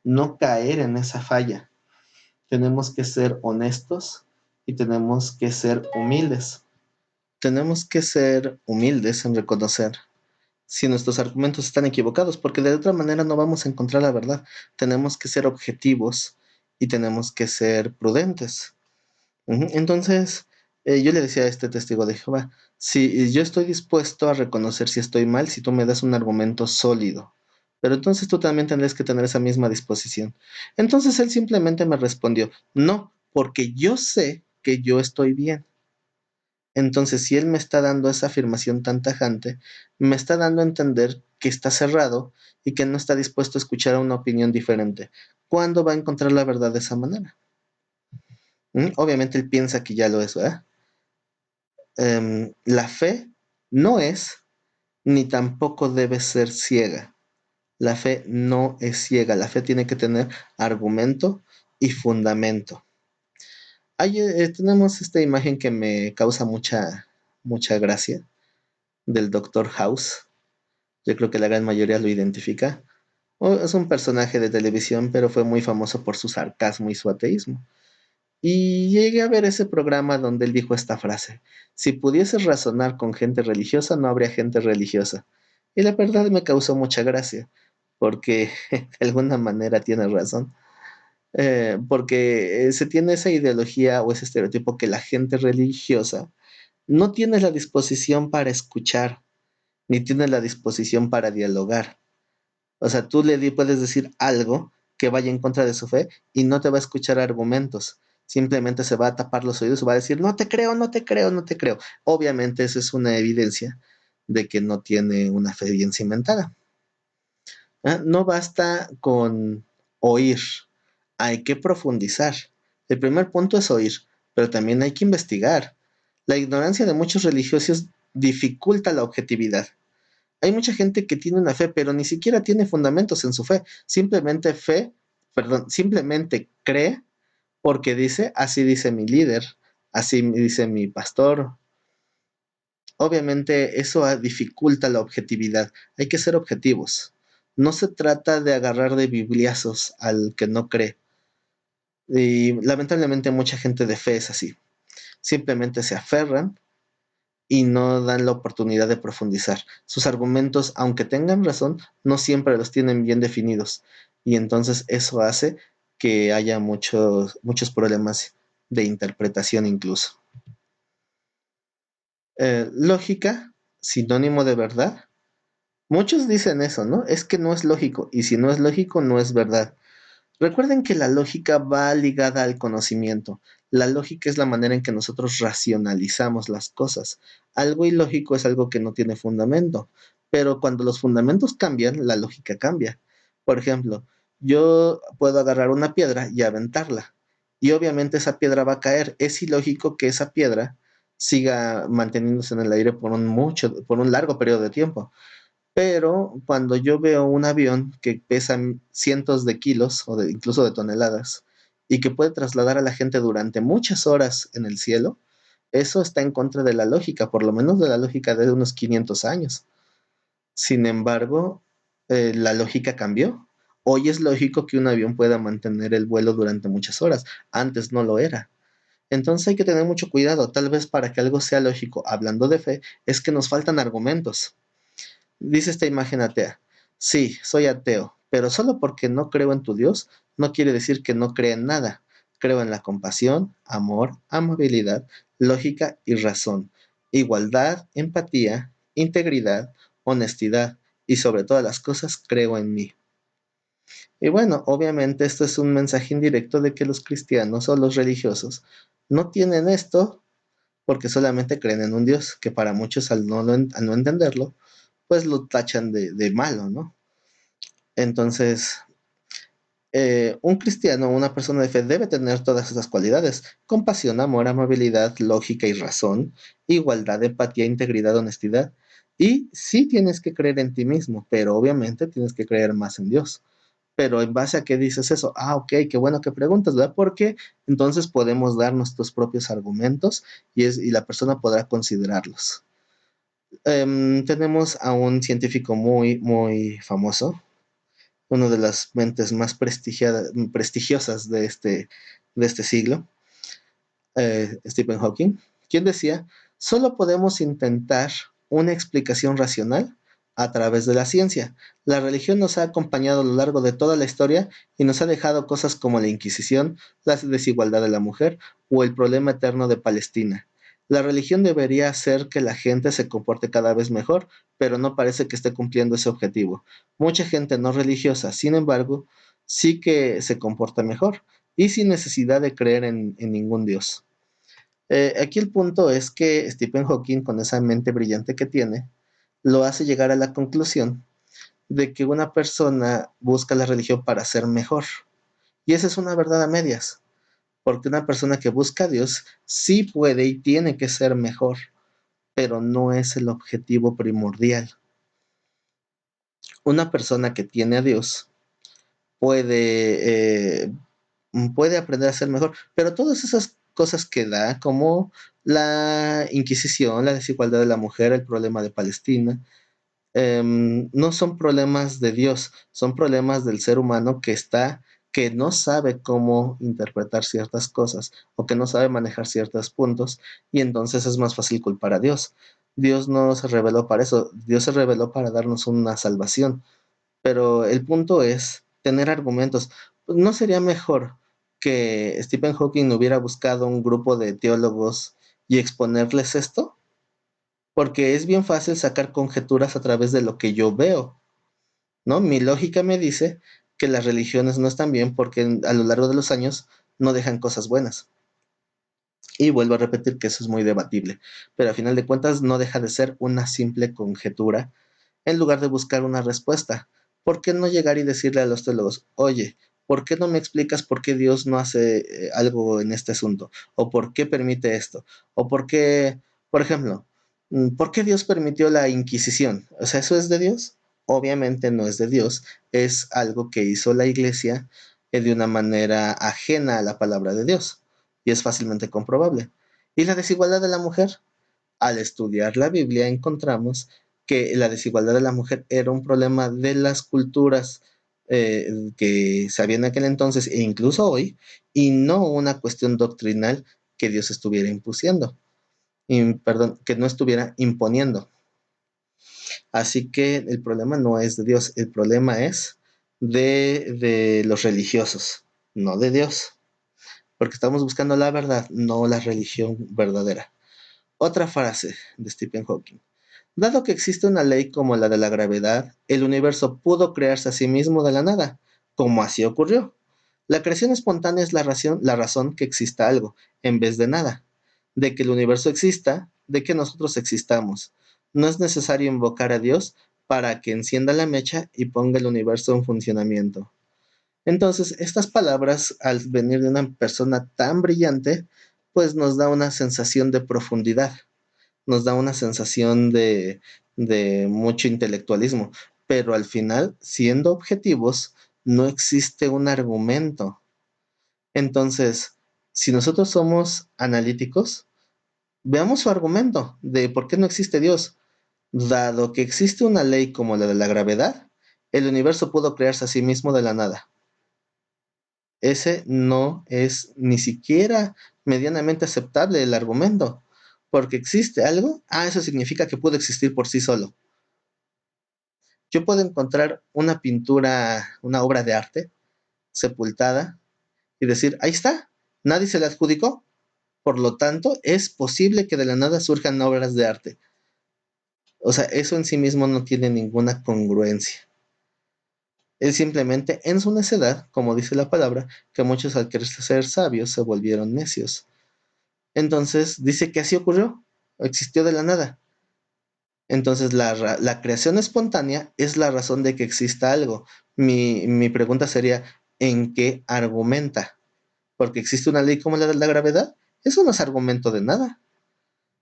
no caer en esa falla. Tenemos que ser honestos y tenemos que ser humildes. Tenemos que ser humildes en reconocer si nuestros argumentos están equivocados, porque de otra manera no vamos a encontrar la verdad. Tenemos que ser objetivos y tenemos que ser prudentes. Entonces, yo le decía a este testigo de Jehová, si yo estoy dispuesto a reconocer si estoy mal, si tú me das un argumento sólido, pero entonces tú también tendrás que tener esa misma disposición. Entonces él simplemente me respondió, no, porque yo sé que yo estoy bien. Entonces, si él me está dando esa afirmación tan tajante, me está dando a entender que está cerrado y que no está dispuesto a escuchar una opinión diferente. ¿Cuándo va a encontrar la verdad de esa manera? Obviamente él piensa que ya lo es, ¿verdad? La fe no es ni tampoco debe ser ciega. La fe no es ciega. La fe tiene que tener argumento y fundamento. Tenemos esta imagen que me causa mucha gracia del Doctor House. Yo creo que la gran mayoría lo identifica. Es un personaje de televisión, pero fue muy famoso por su sarcasmo y su ateísmo. Y llegué a ver ese programa donde él dijo esta frase: si pudieses razonar con gente religiosa, no habría gente religiosa. Y la verdad me causó mucha gracia, porque de alguna manera tiene razón. Porque se tiene esa ideología o ese estereotipo que la gente religiosa no tiene la disposición para escuchar, ni tiene la disposición para dialogar. O sea, tú puedes decir algo que vaya en contra de su fe y no te va a escuchar argumentos. Simplemente se va a tapar los oídos y va a decir, no te creo, no te creo, no te creo. Obviamente eso es una evidencia de que no tiene una fe bien cimentada. No basta con oír, hay que profundizar. El primer punto es oír, pero también hay que investigar. La ignorancia de muchos religiosos dificulta la objetividad. Hay mucha gente que tiene una fe, pero ni siquiera tiene fundamentos en su fe. Simplemente cree porque dice, así dice mi líder, así dice mi pastor. Obviamente eso dificulta la objetividad. Hay que ser objetivos. No se trata de agarrar de bibliazos al que no cree. Y lamentablemente mucha gente de fe es así. Simplemente se aferran y no dan la oportunidad de profundizar. Sus argumentos, aunque tengan razón, no siempre los tienen bien definidos. Y entonces eso hace que haya muchos problemas de interpretación incluso. Lógica, sinónimo de verdad. Muchos dicen eso, ¿no? Es que no es lógico. Y si no es lógico, no es verdad. Recuerden que la lógica va ligada al conocimiento. La lógica es la manera en que nosotros racionalizamos las cosas. Algo ilógico es algo que no tiene fundamento, pero cuando los fundamentos cambian, la lógica cambia. Por ejemplo, yo puedo agarrar una piedra y aventarla, y obviamente esa piedra va a caer. Es ilógico que esa piedra siga manteniéndose en el aire por un largo periodo de tiempo. Pero cuando yo veo un avión que pesa cientos de kilos o incluso de toneladas y que puede trasladar a la gente durante muchas horas en el cielo, eso está en contra de la lógica, por lo menos de la lógica de unos 500 años. Sin embargo, la lógica cambió. Hoy es lógico que un avión pueda mantener el vuelo durante muchas horas. Antes no lo era. Entonces hay que tener mucho cuidado. Tal vez para que algo sea lógico, hablando de fe, es que nos faltan argumentos. Dice esta imagen atea: sí, soy ateo, pero solo porque no creo en tu Dios, no quiere decir que no crea en nada. Creo en la compasión, amor, amabilidad, lógica y razón, igualdad, empatía, integridad, honestidad y sobre todas las cosas creo en mí. Y bueno, obviamente esto es un mensaje indirecto de que los cristianos o los religiosos no tienen esto porque solamente creen en un Dios, que para muchos al no entenderlo, pues lo tachan de malo, ¿no? Entonces, Un cristiano, una persona de fe, debe tener todas esas cualidades: compasión, amor, amabilidad, lógica y razón, igualdad, empatía, integridad, honestidad. Y sí tienes que creer en ti mismo, pero obviamente tienes que creer más en Dios. Pero ¿en base a qué dices eso? Ah, ok, qué bueno que preguntas, ¿verdad? Porque entonces podemos dar nuestros propios argumentos y la persona podrá considerarlos. Tenemos a un científico muy, muy famoso, una de las mentes más prestigiosas de este siglo, Stephen Hawking, quien decía: solo podemos intentar una explicación racional a través de la ciencia. La religión nos ha acompañado a lo largo de toda la historia y nos ha dejado cosas como la Inquisición, la desigualdad de la mujer o el problema eterno de Palestina. La religión debería hacer que la gente se comporte cada vez mejor, pero no parece que esté cumpliendo ese objetivo. Mucha gente no religiosa, sin embargo, sí que se comporta mejor y sin necesidad de creer en ningún dios. Aquí el punto es que Stephen Hawking, con esa mente brillante que tiene, lo hace llegar a la conclusión de que una persona busca la religión para ser mejor. Y esa es una verdad a medias, porque una persona que busca a Dios sí puede y tiene que ser mejor, pero no es el objetivo primordial. Una persona que tiene a Dios puede, puede aprender a ser mejor, pero todas esas cosas que da, como la Inquisición, la desigualdad de la mujer, el problema de Palestina, no son problemas de Dios, son problemas del ser humano que no sabe cómo interpretar ciertas cosas o que no sabe manejar ciertos puntos, y entonces es más fácil culpar a Dios. Dios no se reveló para eso, Dios se reveló para darnos una salvación, pero el punto es tener argumentos. ¿No sería mejor que Stephen Hawking hubiera buscado un grupo de teólogos y exponerles esto? Porque es bien fácil sacar conjeturas a través de lo que yo veo, ¿no? Mi lógica me dice que las religiones no están bien porque a lo largo de los años no dejan cosas buenas. Y vuelvo a repetir que eso es muy debatible, pero a final de cuentas no deja de ser una simple conjetura en lugar de buscar una respuesta. ¿Por qué no llegar y decirle a los teólogos: oye, ¿por qué no me explicas por qué Dios no hace algo en este asunto? ¿O por qué permite esto? ¿O por qué, por ejemplo, por qué Dios permitió la Inquisición? O sea, ¿eso es de Dios? Obviamente no es de Dios, es algo que hizo la iglesia de una manera ajena a la palabra de Dios, y es fácilmente comprobable. ¿Y la desigualdad de la mujer? Al estudiar la Biblia encontramos que la desigualdad de la mujer era un problema de las culturas que se había en aquel entonces e incluso hoy, y no una cuestión doctrinal que Dios estuviera impusiendo, perdón, que no estuviera imponiendo. Así que el problema no es de Dios, el problema es de los religiosos, no de Dios, porque estamos buscando la verdad, no la religión verdadera. Otra frase de Stephen Hawking: dado que existe una ley como la de la gravedad, el universo pudo crearse a sí mismo de la nada, como así ocurrió. La creación espontánea es la razón que exista algo, en vez de nada. De que el universo exista, de que nosotros existamos. No es necesario invocar a Dios para que encienda la mecha y ponga el universo en funcionamiento. Entonces, estas palabras, al venir de una persona tan brillante, pues nos da una sensación de profundidad, nos da una sensación de mucho intelectualismo, pero al final, siendo objetivos, no existe un argumento. Entonces, si nosotros somos analíticos, veamos su argumento de por qué no existe Dios. Dado que existe una ley como la de la gravedad, el universo pudo crearse a sí mismo de la nada. Ese no es ni siquiera medianamente aceptable el argumento, porque existe algo, eso significa que puede existir por sí solo. Yo puedo encontrar una pintura, una obra de arte sepultada y decir: ahí está, nadie se la adjudicó, por lo tanto es posible que de la nada surjan obras de arte. O sea, eso en sí mismo no tiene ninguna congruencia. Es simplemente en su necedad, como dice la palabra, que muchos al querer ser sabios se volvieron necios. Entonces dice que así ocurrió, existió de la nada. Entonces la creación espontánea es la razón de que exista algo. Mi pregunta sería: en qué argumenta. Porque existe una ley como la de la gravedad, eso no es argumento de nada.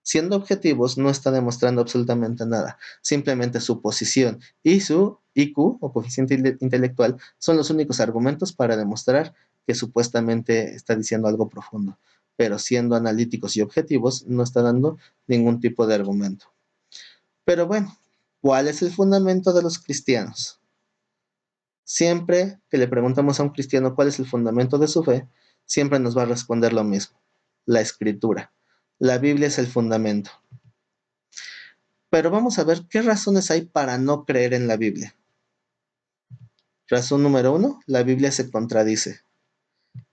Siendo objetivos, no está demostrando absolutamente nada. Simplemente su posición y su IQ o coeficiente intelectual son los únicos argumentos para demostrar que supuestamente está diciendo algo profundo. Pero siendo analíticos y objetivos, no está dando ningún tipo de argumento. Pero bueno, ¿cuál es el fundamento de los cristianos? Siempre que le preguntamos a un cristiano cuál es el fundamento de su fe, siempre nos va a responder lo mismo: la escritura. La Biblia es el fundamento. Pero vamos a ver qué razones hay para no creer en la Biblia. Razón número 1, la Biblia se contradice.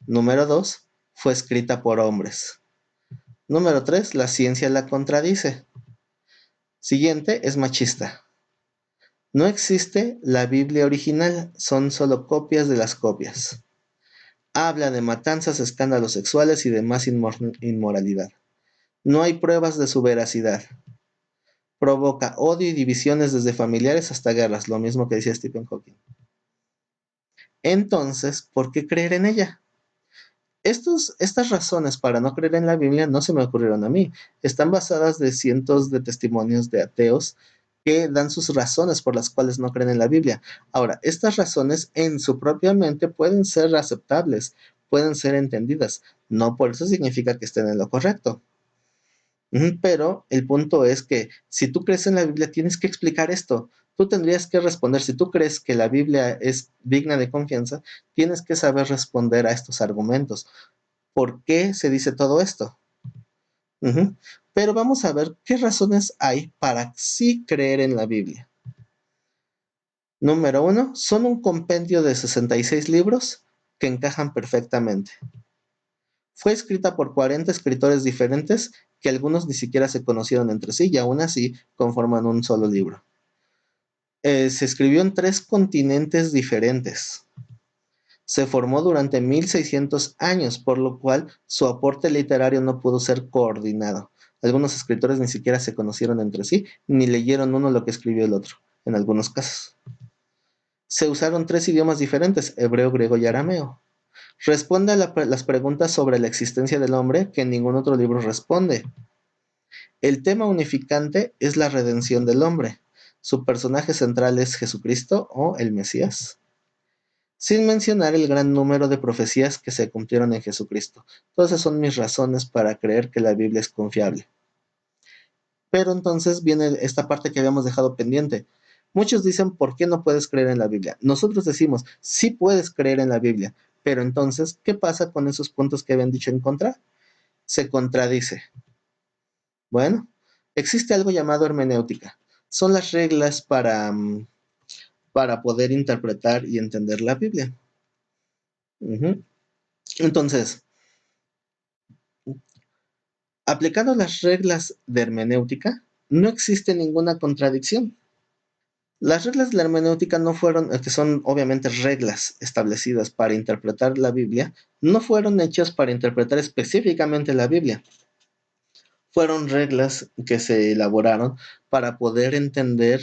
Número 2, fue escrita por hombres. Número 3, la ciencia la contradice. Siguiente, es machista. No existe la Biblia original, son solo copias de las copias. Habla de matanzas, escándalos sexuales y demás inmoralidad. No hay pruebas de su veracidad. Provoca odio y divisiones desde familiares hasta guerras, lo mismo que decía Stephen Hawking. Entonces, ¿por qué creer en ella? Estas razones para no creer en la Biblia no se me ocurrieron a mí. Están basadas de cientos de testimonios de ateos que dan sus razones por las cuales no creen en la Biblia. Ahora, estas razones en su propia mente pueden ser aceptables, pueden ser entendidas. No por eso significa que estén en lo correcto. Pero el punto es que si tú crees en la Biblia, tienes que explicar esto. Tú tendrías que responder, si tú crees que la Biblia es digna de confianza, tienes que saber responder a estos argumentos. ¿Por qué se dice todo esto? Pero vamos a ver qué razones hay para sí creer en la Biblia. Número 1, son un compendio de 66 libros que encajan perfectamente. Fue escrita por 40 escritores diferentes que algunos ni siquiera se conocieron entre sí y aún así conforman un solo libro. Se escribió en 3 continentes diferentes. Se formó durante 1600 años, por lo cual su aporte literario no pudo ser coordinado. Algunos escritores ni siquiera se conocieron entre sí, ni leyeron uno lo que escribió el otro, en algunos casos. Se usaron 3 idiomas diferentes, hebreo, griego y arameo. Responde a las preguntas sobre la existencia del hombre que ningún otro libro responde. El tema unificante es la redención del hombre. Su personaje central es Jesucristo o el Mesías, sin mencionar el gran número de profecías que se cumplieron en Jesucristo. Todas esas son mis razones para creer que la Biblia es confiable. Pero entonces viene esta parte que habíamos dejado pendiente. Muchos dicen, ¿por qué no puedes creer en la Biblia? Nosotros decimos, sí puedes creer en la Biblia, pero entonces, ¿qué pasa con esos puntos que habían dicho en contra? Se contradice. Bueno, existe algo llamado hermenéutica. Son las reglas para poder interpretar y entender la Biblia. Entonces, aplicando las reglas de hermenéutica, no existe ninguna contradicción. Las reglas de la hermenéutica no fueron, que son obviamente reglas establecidas para interpretar la Biblia, no fueron hechas para interpretar específicamente la Biblia. Fueron reglas que se elaboraron para poder entender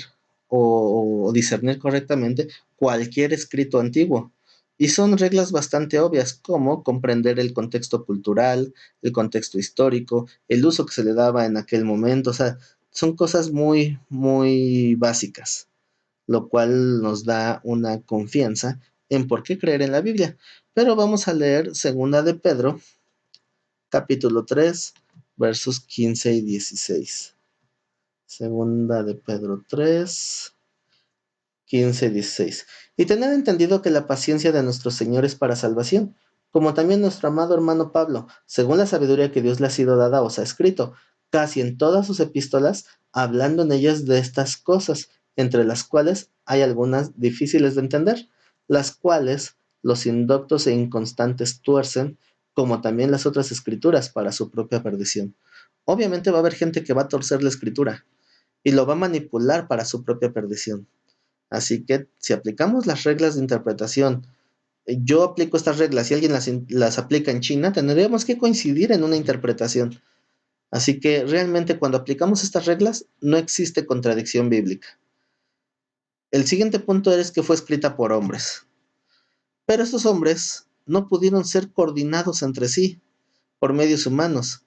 o discernir correctamente cualquier escrito antiguo. Y son reglas bastante obvias, como comprender el contexto cultural, el contexto histórico, el uso que se le daba en aquel momento. O sea, son cosas muy, muy básicas, lo cual nos da una confianza en por qué creer en la Biblia. Pero vamos a leer Segunda de Pedro, capítulo 3, versos 15 y 16. Segunda de Pedro 3, 15 y 16. Y tener entendido que la paciencia de nuestro Señor es para salvación, como también nuestro amado hermano Pablo, según la sabiduría que Dios le ha sido dada, os ha escrito, casi en todas sus epístolas, hablando en ellas de estas cosas, entre las cuales hay algunas difíciles de entender, las cuales los indoctos e inconstantes tuercen, como también las otras escrituras, para su propia perdición. Obviamente va a haber gente que va a torcer la escritura y lo va a manipular para su propia perdición. Así que si aplicamos las reglas de interpretación, yo aplico estas reglas y alguien las aplica en China, tendríamos que coincidir en una interpretación. Así que realmente cuando aplicamos estas reglas no existe contradicción bíblica. El siguiente punto es que fue escrita por hombres. Pero estos hombres no pudieron ser coordinados entre sí por medios humanos.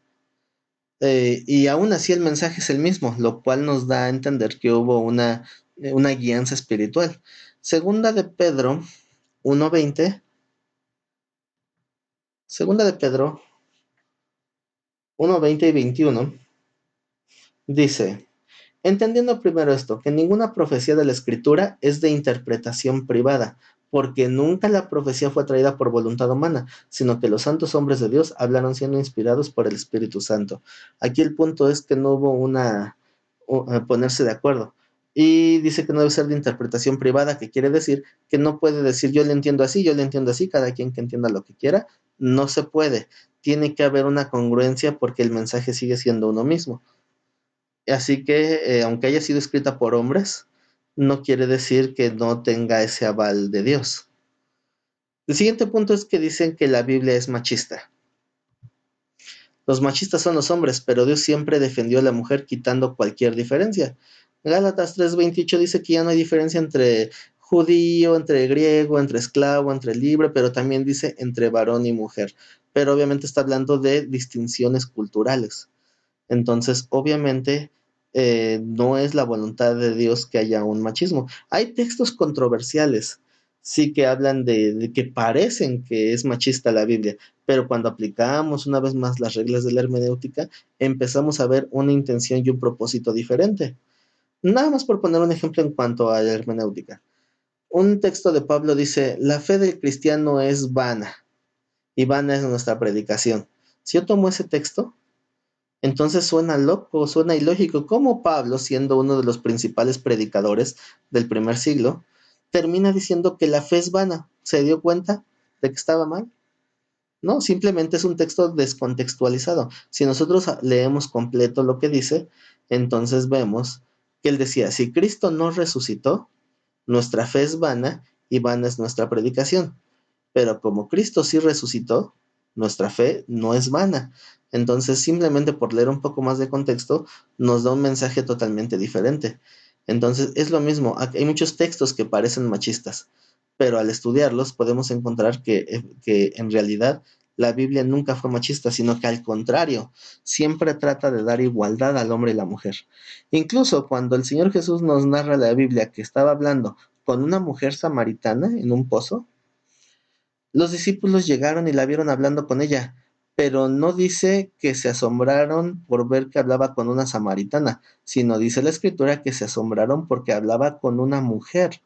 Y aún así el mensaje es el mismo, lo cual nos da a entender que hubo una guianza espiritual. Segunda de Pedro 1:20, segunda de Pedro 1:20 y 21, dice, entendiendo primero esto, que ninguna profecía de la Escritura es de interpretación privada, porque nunca la profecía fue traída por voluntad humana, sino que los santos hombres de Dios hablaron siendo inspirados por el Espíritu Santo. Aquí el punto es que no hubo ponerse de acuerdo. Y dice que no debe ser de interpretación privada, que quiere decir que no puede decir yo le entiendo así, yo le entiendo así, cada quien que entienda lo que quiera. No se puede. Tiene que haber una congruencia porque el mensaje sigue siendo uno mismo. Así que, aunque haya sido escrita por hombres, no quiere decir que no tenga ese aval de Dios. El siguiente punto es que dicen que la Biblia es machista. Los machistas son los hombres, pero Dios siempre defendió a la mujer quitando cualquier diferencia. Gálatas 3:28 dice que ya no hay diferencia entre judío, entre griego, entre esclavo, entre libre, pero también dice entre varón y mujer. Pero obviamente está hablando de distinciones culturales. Entonces, obviamente, no es la voluntad de Dios que haya un machismo. Hay textos controversiales, sí que hablan de que parecen que es machista la Biblia, pero cuando aplicamos una vez más las reglas de la hermenéutica, empezamos a ver una intención y un propósito diferente. Nada más por poner un ejemplo en cuanto a la hermenéutica. Un texto de Pablo dice, la fe del cristiano es vana, y vana es nuestra predicación. Si yo tomo ese texto, entonces suena loco, suena ilógico. ¿Cómo Pablo, siendo uno de los principales predicadores del primer siglo, termina diciendo que la fe es vana? ¿Se dio cuenta de que estaba mal? No, simplemente es un texto descontextualizado. Si nosotros leemos completo lo que dice, entonces vemos que él decía, si Cristo no resucitó, nuestra fe es vana y vana es nuestra predicación. Pero como Cristo sí resucitó, nuestra fe no es vana. Entonces, simplemente por leer un poco más de contexto, nos da un mensaje totalmente diferente. Entonces, es lo mismo. Hay muchos textos que parecen machistas, pero al estudiarlos podemos encontrar que en realidad la Biblia nunca fue machista, sino que al contrario, siempre trata de dar igualdad al hombre y la mujer. Incluso cuando el Señor Jesús nos narra la Biblia que estaba hablando con una mujer samaritana en un pozo, los discípulos llegaron y la vieron hablando con ella, pero no dice que se asombraron por ver que hablaba con una samaritana, sino dice la escritura que se asombraron porque hablaba con una mujer,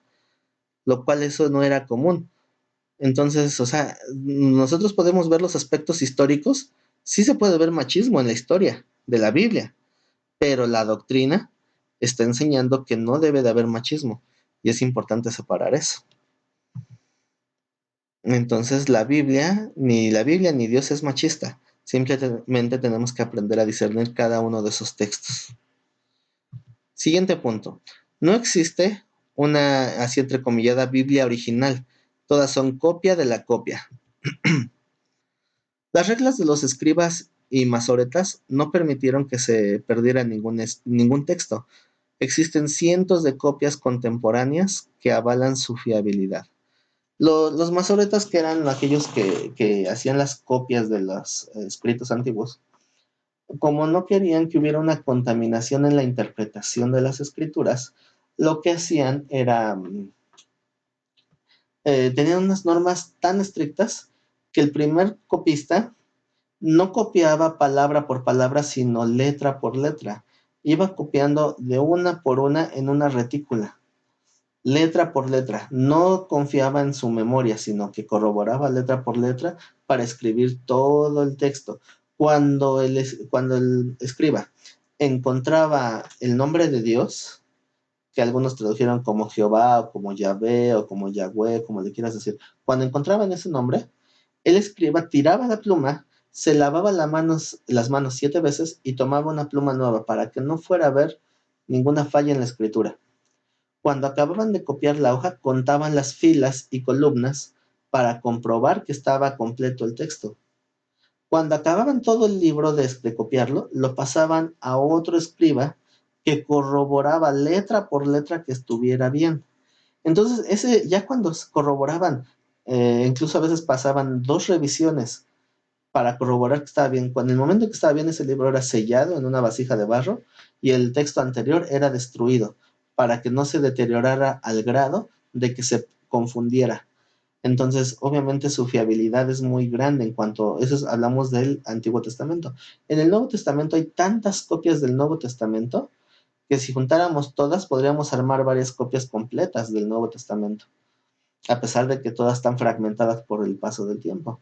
lo cual eso no era común. Entonces, o sea, nosotros podemos ver los aspectos históricos, sí se puede ver machismo en la historia de la Biblia, pero la doctrina está enseñando que no debe de haber machismo y es importante separar eso. Entonces la Biblia ni Dios es machista. Simplemente tenemos que aprender a discernir cada uno de esos textos. Siguiente punto. No existe una así entrecomillada Biblia original. Todas son copia de la copia. Las reglas de los escribas y masoretas no permitieron que se perdiera ningún texto. Existen cientos de copias contemporáneas que avalan su fiabilidad. Los masoretas, que eran aquellos que hacían las copias de los escritos antiguos, como no querían que hubiera una contaminación en la interpretación de las escrituras, lo que hacían era, tenían unas normas tan estrictas que el primer copista no copiaba palabra por palabra, sino letra por letra. Iba copiando de una por una en una retícula, letra por letra. No confiaba en su memoria, sino que corroboraba letra por letra para escribir todo el texto. Cuando el escriba encontraba el nombre de Dios, que algunos tradujeron como Jehová, o como Yahvé, o como Yahweh, como le quieras decir, cuando encontraban ese nombre, el escriba tiraba la pluma, se lavaba las manos 7 veces y tomaba una pluma nueva para que no fuera a haber ninguna falla en la escritura. Cuando acababan de copiar la hoja, contaban las filas y columnas para comprobar que estaba completo el texto. Cuando acababan todo el libro de copiarlo, lo pasaban a otro escriba que corroboraba letra por letra que estuviera bien. Entonces, ya cuando corroboraban Incluso a veces pasaban 2 revisiones para corroborar que estaba bien. Cuando en el momento que estaba bien, ese libro era sellado en una vasija de barro y el texto anterior era destruido para que no se deteriorara al grado de que se confundiera. Entonces, obviamente su fiabilidad es muy grande en cuanto, hablamos del Antiguo Testamento. En el Nuevo Testamento hay tantas copias del Nuevo Testamento que si juntáramos todas podríamos armar varias copias completas del Nuevo Testamento, a pesar de que todas están fragmentadas por el paso del tiempo.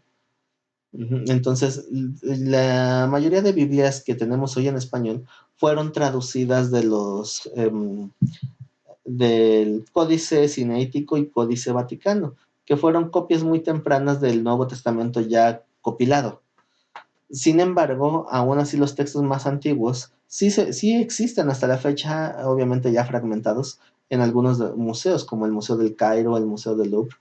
Entonces, la mayoría de Biblias que tenemos hoy en español fueron traducidas del Códice Sinaítico y Códice Vaticano, que fueron copias muy tempranas del Nuevo Testamento ya compilado. Sin embargo, aún así los textos más antiguos sí existen hasta la fecha, obviamente ya fragmentados en algunos museos, como el Museo del Cairo, el Museo del Louvre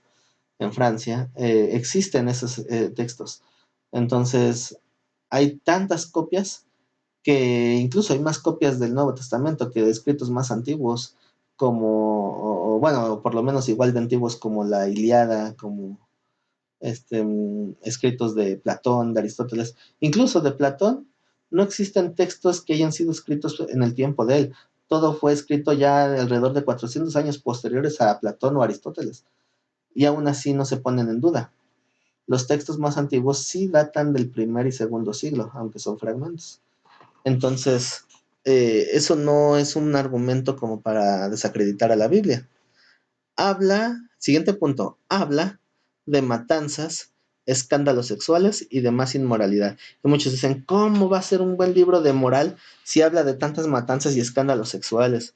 en Francia, existen esos textos. Entonces, hay tantas copias que incluso hay más copias del Nuevo Testamento que de escritos más antiguos, como, bueno, por lo menos igual de antiguos como la Ilíada, como escritos de Platón, de Aristóteles. Incluso de Platón no existen textos que hayan sido escritos en el tiempo de él. Todo fue escrito ya alrededor de 400 años posteriores a Platón o Aristóteles. Y aún así no se ponen en duda. Los textos más antiguos sí datan del primer y segundo siglo, aunque son fragmentos. Entonces, eso no es un argumento como para desacreditar a la Biblia. Siguiente punto, habla de matanzas, escándalos sexuales y demás inmoralidad. Y muchos dicen, ¿cómo va a ser un buen libro de moral si habla de tantas matanzas y escándalos sexuales?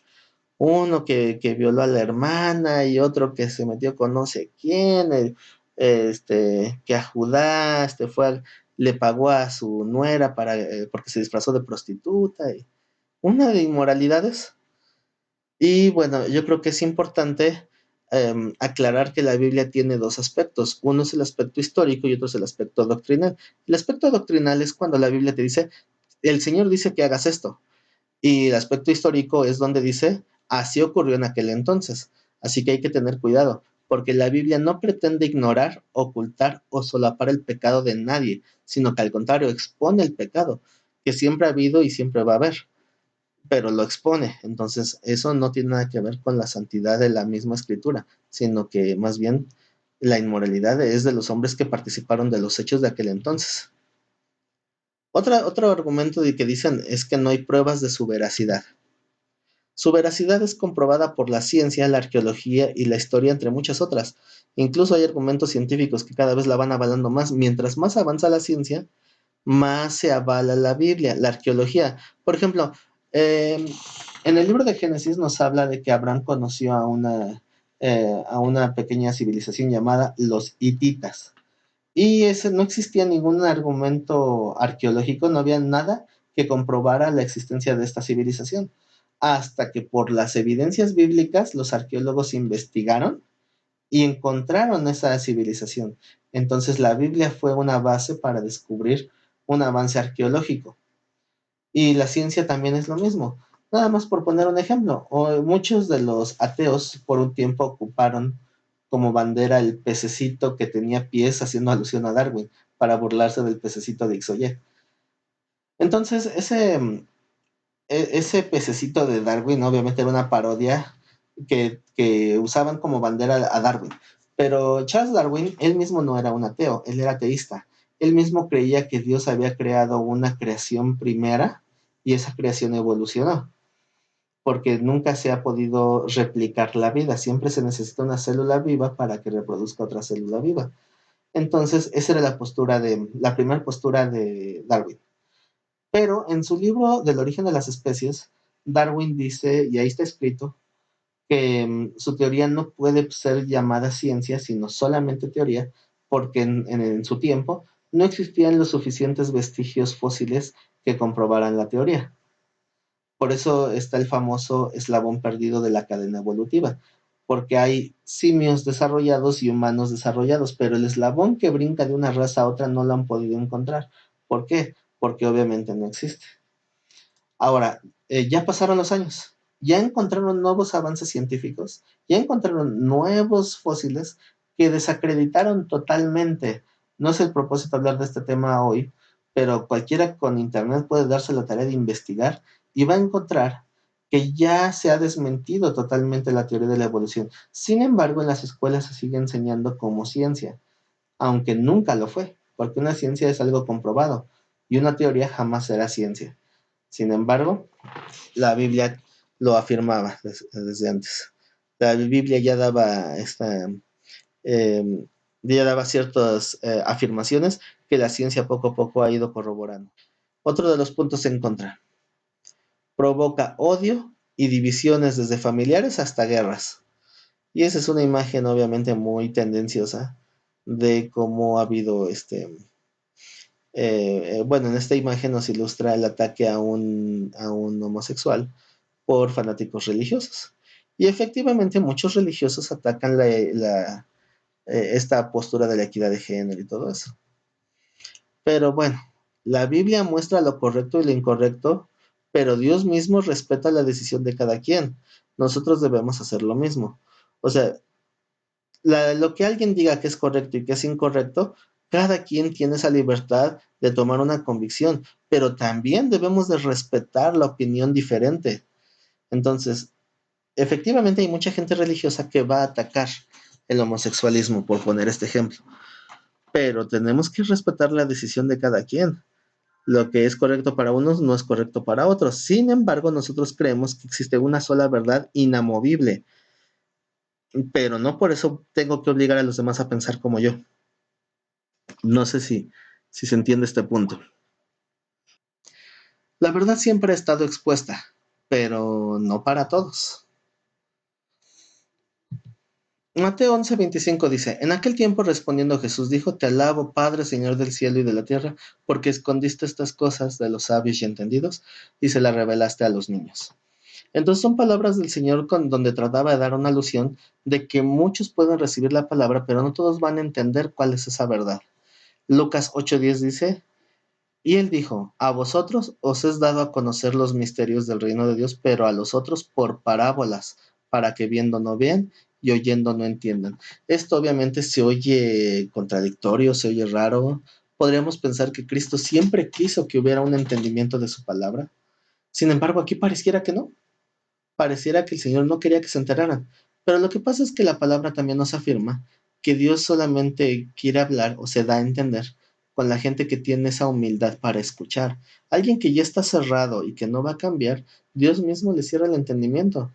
Uno que violó a la hermana y otro que se metió con no sé quién, que a Judá le pagó a su nuera porque se disfrazó de prostituta. Y una de inmoralidades. Y bueno, yo creo que es importante aclarar que la Biblia tiene 2 aspectos. Uno es el aspecto histórico y otro es el aspecto doctrinal. El aspecto doctrinal es cuando la Biblia te dice, el Señor dice que hagas esto. Y el aspecto histórico es donde dice, así ocurrió en aquel entonces. Así que hay que tener cuidado, porque la Biblia no pretende ignorar, ocultar o solapar el pecado de nadie, sino que al contrario expone el pecado, que siempre ha habido y siempre va a haber, pero lo expone. Entonces, eso no tiene nada que ver con la santidad de la misma escritura, sino que más bien la inmoralidad es de los hombres que participaron de los hechos de aquel entonces. Otro argumento de que dicen es que no hay pruebas de su veracidad. Su veracidad es comprobada por la ciencia, la arqueología y la historia, entre muchas otras. Incluso hay argumentos científicos que cada vez la van avalando más. Mientras más avanza la ciencia, más se avala la Biblia, la arqueología. Por ejemplo, eh, en el libro de Génesis nos habla de que Abraham conoció a una pequeña civilización llamada los hititas. Y no existía ningún argumento arqueológico, no había nada que comprobara la existencia de esta civilización. Hasta que por las evidencias bíblicas los arqueólogos investigaron y encontraron esa civilización. Entonces la Biblia fue una base para descubrir un avance arqueológico. Y la ciencia también es lo mismo. Nada más por poner un ejemplo, muchos de los ateos por un tiempo ocuparon como bandera el pececito que tenía pies, haciendo alusión a Darwin, para burlarse del pececito de X o Y. Entonces, ese pececito de Darwin obviamente era una parodia que usaban como bandera a Darwin. Pero Charles Darwin, él mismo no era un ateo, él era ateísta. Él mismo creía que Dios había creado una creación primera y esa creación evolucionó, porque nunca se ha podido replicar la vida, siempre se necesita una célula viva para que reproduzca otra célula viva. Entonces, esa era la primera postura de Darwin. Pero en su libro del origen de las especies, Darwin dice, y ahí está escrito, que su teoría no puede ser llamada ciencia, sino solamente teoría, porque en su tiempo no existían los suficientes vestigios fósiles que comprobaran la teoría. Por eso está el famoso eslabón perdido de la cadena evolutiva, porque hay simios desarrollados y humanos desarrollados, pero el eslabón que brinca de una raza a otra no lo han podido encontrar. ¿Por qué? Porque obviamente no existe. Ahora, ya pasaron los años, ya encontraron nuevos avances científicos, ya encontraron nuevos fósiles que desacreditaron totalmente. No es el propósito hablar de este tema hoy, pero cualquiera con internet puede darse la tarea de investigar y va a encontrar que ya se ha desmentido totalmente la teoría de la evolución. Sin embargo, en las escuelas se sigue enseñando como ciencia, aunque nunca lo fue, porque una ciencia es algo comprobado y una teoría jamás será ciencia. Sin embargo, la Biblia lo afirmaba desde antes. La Biblia ya daba eh, ya daba ciertas afirmaciones que la ciencia poco a poco ha ido corroborando. Otro de los puntos en contra: provoca odio y divisiones desde familiares hasta guerras. Y esa es una imagen obviamente muy tendenciosa de cómo ha habido bueno, en esta imagen nos ilustra el ataque a un homosexual por fanáticos religiosos. Y efectivamente muchos religiosos atacan esta postura de la equidad de género y todo eso. Pero bueno, la Biblia muestra lo correcto y lo incorrecto, pero Dios mismo respeta la decisión de cada quien. Nosotros debemos hacer lo mismo. O sea, lo que alguien diga que es correcto y que es incorrecto, cada quien tiene esa libertad de tomar una convicción, pero también debemos de respetar la opinión diferente. Entonces, efectivamente hay mucha gente religiosa que va a atacar el homosexualismo, por poner este ejemplo, pero tenemos que respetar la decisión de cada quien. Lo que es correcto para unos no es correcto para otros. Sin embargo, nosotros creemos que existe una sola verdad inamovible, pero no por eso tengo que obligar a los demás a pensar como yo. No sé si se entiende este punto. La verdad siempre ha estado expuesta, pero no para todos. Mateo 11:25 dice: En aquel tiempo respondiendo Jesús dijo: Te alabo, Padre, Señor del cielo y de la tierra, porque escondiste estas cosas de los sabios y entendidos y se las revelaste a los niños. Entonces son palabras del Señor donde trataba de dar una alusión de que muchos pueden recibir la palabra, pero no todos van a entender cuál es esa verdad. Lucas 8:10 dice: Y él dijo: A vosotros os es dado a conocer los misterios del reino de Dios, pero a los otros por parábolas, para que viendo no vean y oyendo no entiendan. Esto obviamente se oye contradictorio, se oye raro. Podríamos pensar que Cristo siempre quiso que hubiera un entendimiento de su palabra. Sin embargo, aquí pareciera que no. Pareciera que el Señor no quería que se enteraran. Pero lo que pasa es que la palabra también nos afirma que Dios solamente quiere hablar o se da a entender con la gente que tiene esa humildad para escuchar. Alguien que ya está cerrado y que no va a cambiar, Dios mismo le cierra el entendimiento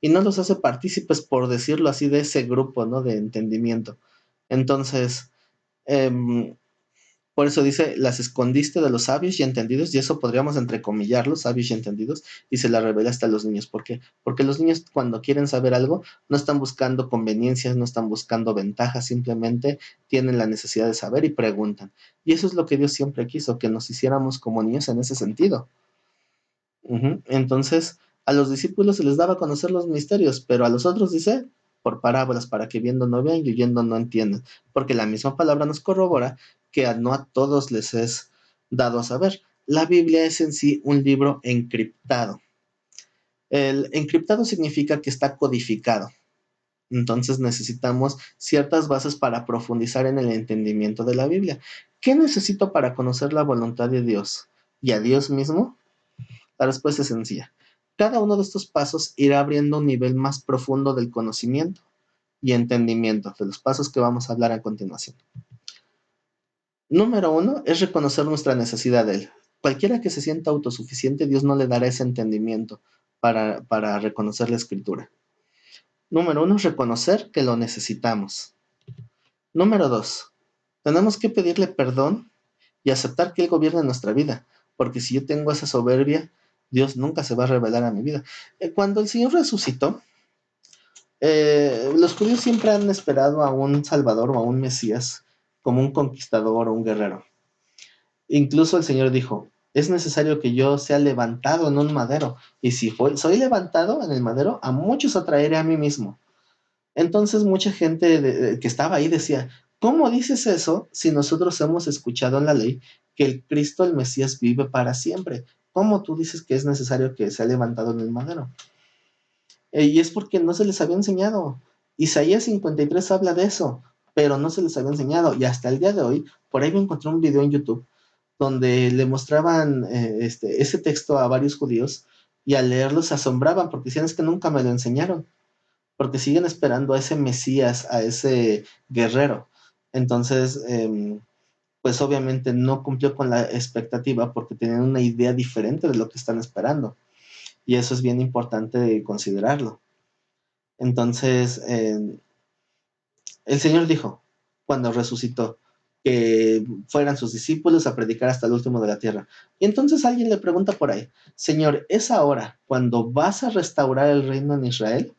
y no los hace partícipes, por decirlo así, de ese grupo, ¿no? De entendimiento. Entonces, em, por eso dice: las escondiste de los sabios y entendidos, y eso podríamos entrecomillarlos, sabios y entendidos, y se la revelaste a los niños. ¿Por qué? Porque los niños, cuando quieren saber algo, no están buscando conveniencias, no están buscando ventajas, simplemente tienen la necesidad de saber y preguntan. Y eso es lo que Dios siempre quiso, que nos hiciéramos como niños en ese sentido. Entonces, a los discípulos se les daba a conocer los misterios, pero a los otros dice: por parábolas, para que viendo no vean y oyendo no entiendan. Porque la misma palabra nos corrobora que no a todos les es dado a saber. La Biblia es en sí un libro encriptado. El encriptado significa que está codificado. Entonces necesitamos ciertas bases para profundizar en el entendimiento de la Biblia. ¿Qué necesito para conocer la voluntad de Dios y a Dios mismo? La respuesta es sencilla. Cada uno de estos pasos irá abriendo un nivel más profundo del conocimiento y entendimiento de los pasos que vamos a hablar a continuación. Número 1 es reconocer nuestra necesidad de Él. Cualquiera que se sienta autosuficiente, Dios no le dará ese entendimiento para reconocer la Escritura. Número 1 es reconocer que lo necesitamos. Número 2, tenemos que pedirle perdón y aceptar que Él gobierne nuestra vida, porque si yo tengo esa soberbia, Dios nunca se va a revelar a mi vida. Cuando el Señor resucitó, los judíos siempre han esperado a un Salvador o a un Mesías como un conquistador o un guerrero. Incluso el Señor dijo: es necesario que yo sea levantado en un madero, y si soy levantado en el madero, a muchos atraeré a mí mismo. Entonces mucha gente que estaba ahí decía: ¿cómo dices eso si nosotros hemos escuchado en la ley que el Cristo, el Mesías, vive para siempre? ¿Cómo tú dices que es necesario que sea levantado en el madero? Y es porque no se les había enseñado. Isaías 53 habla de eso, pero no se les había enseñado. Y hasta el día de hoy, por ahí me encontré un video en YouTube donde le mostraban ese texto a varios judíos y al leerlo se asombraban porque decían es que nunca me lo enseñaron, porque siguen esperando a ese Mesías, a ese guerrero. Entonces, pues obviamente no cumplió con la expectativa porque tenían una idea diferente de lo que están esperando. Y eso es bien importante considerarlo. Entonces, el Señor dijo, cuando resucitó, que fueran sus discípulos a predicar hasta el último de la tierra. Y entonces alguien le pregunta por ahí, Señor, ¿es ahora cuando vas a restaurar el reino en Israel?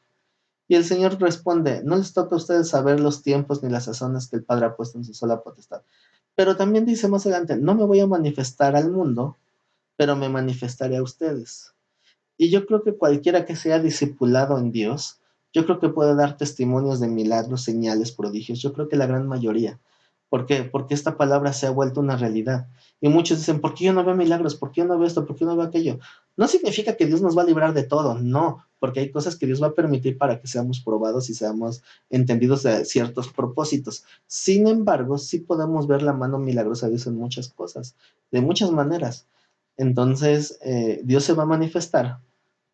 Y el Señor responde, no les toca a ustedes saber los tiempos ni las sazones que el Padre ha puesto en su sola potestad. Pero también dice más adelante, no me voy a manifestar al mundo, pero me manifestaré a ustedes. Y yo creo que cualquiera que sea discipulado en Dios, yo creo que puede dar testimonios de milagros, señales, prodigios. Yo creo que la gran mayoría. ¿Por qué? Porque esta palabra se ha vuelto una realidad. Y muchos dicen, ¿por qué yo no veo milagros? ¿Por qué yo no veo esto? ¿Por qué yo no veo aquello? No significa que Dios nos va a librar de todo, no, porque hay cosas que Dios va a permitir para que seamos probados y seamos entendidos de ciertos propósitos. Sin embargo, sí podemos ver la mano milagrosa de Dios en muchas cosas, de muchas maneras. Entonces, Dios se va a manifestar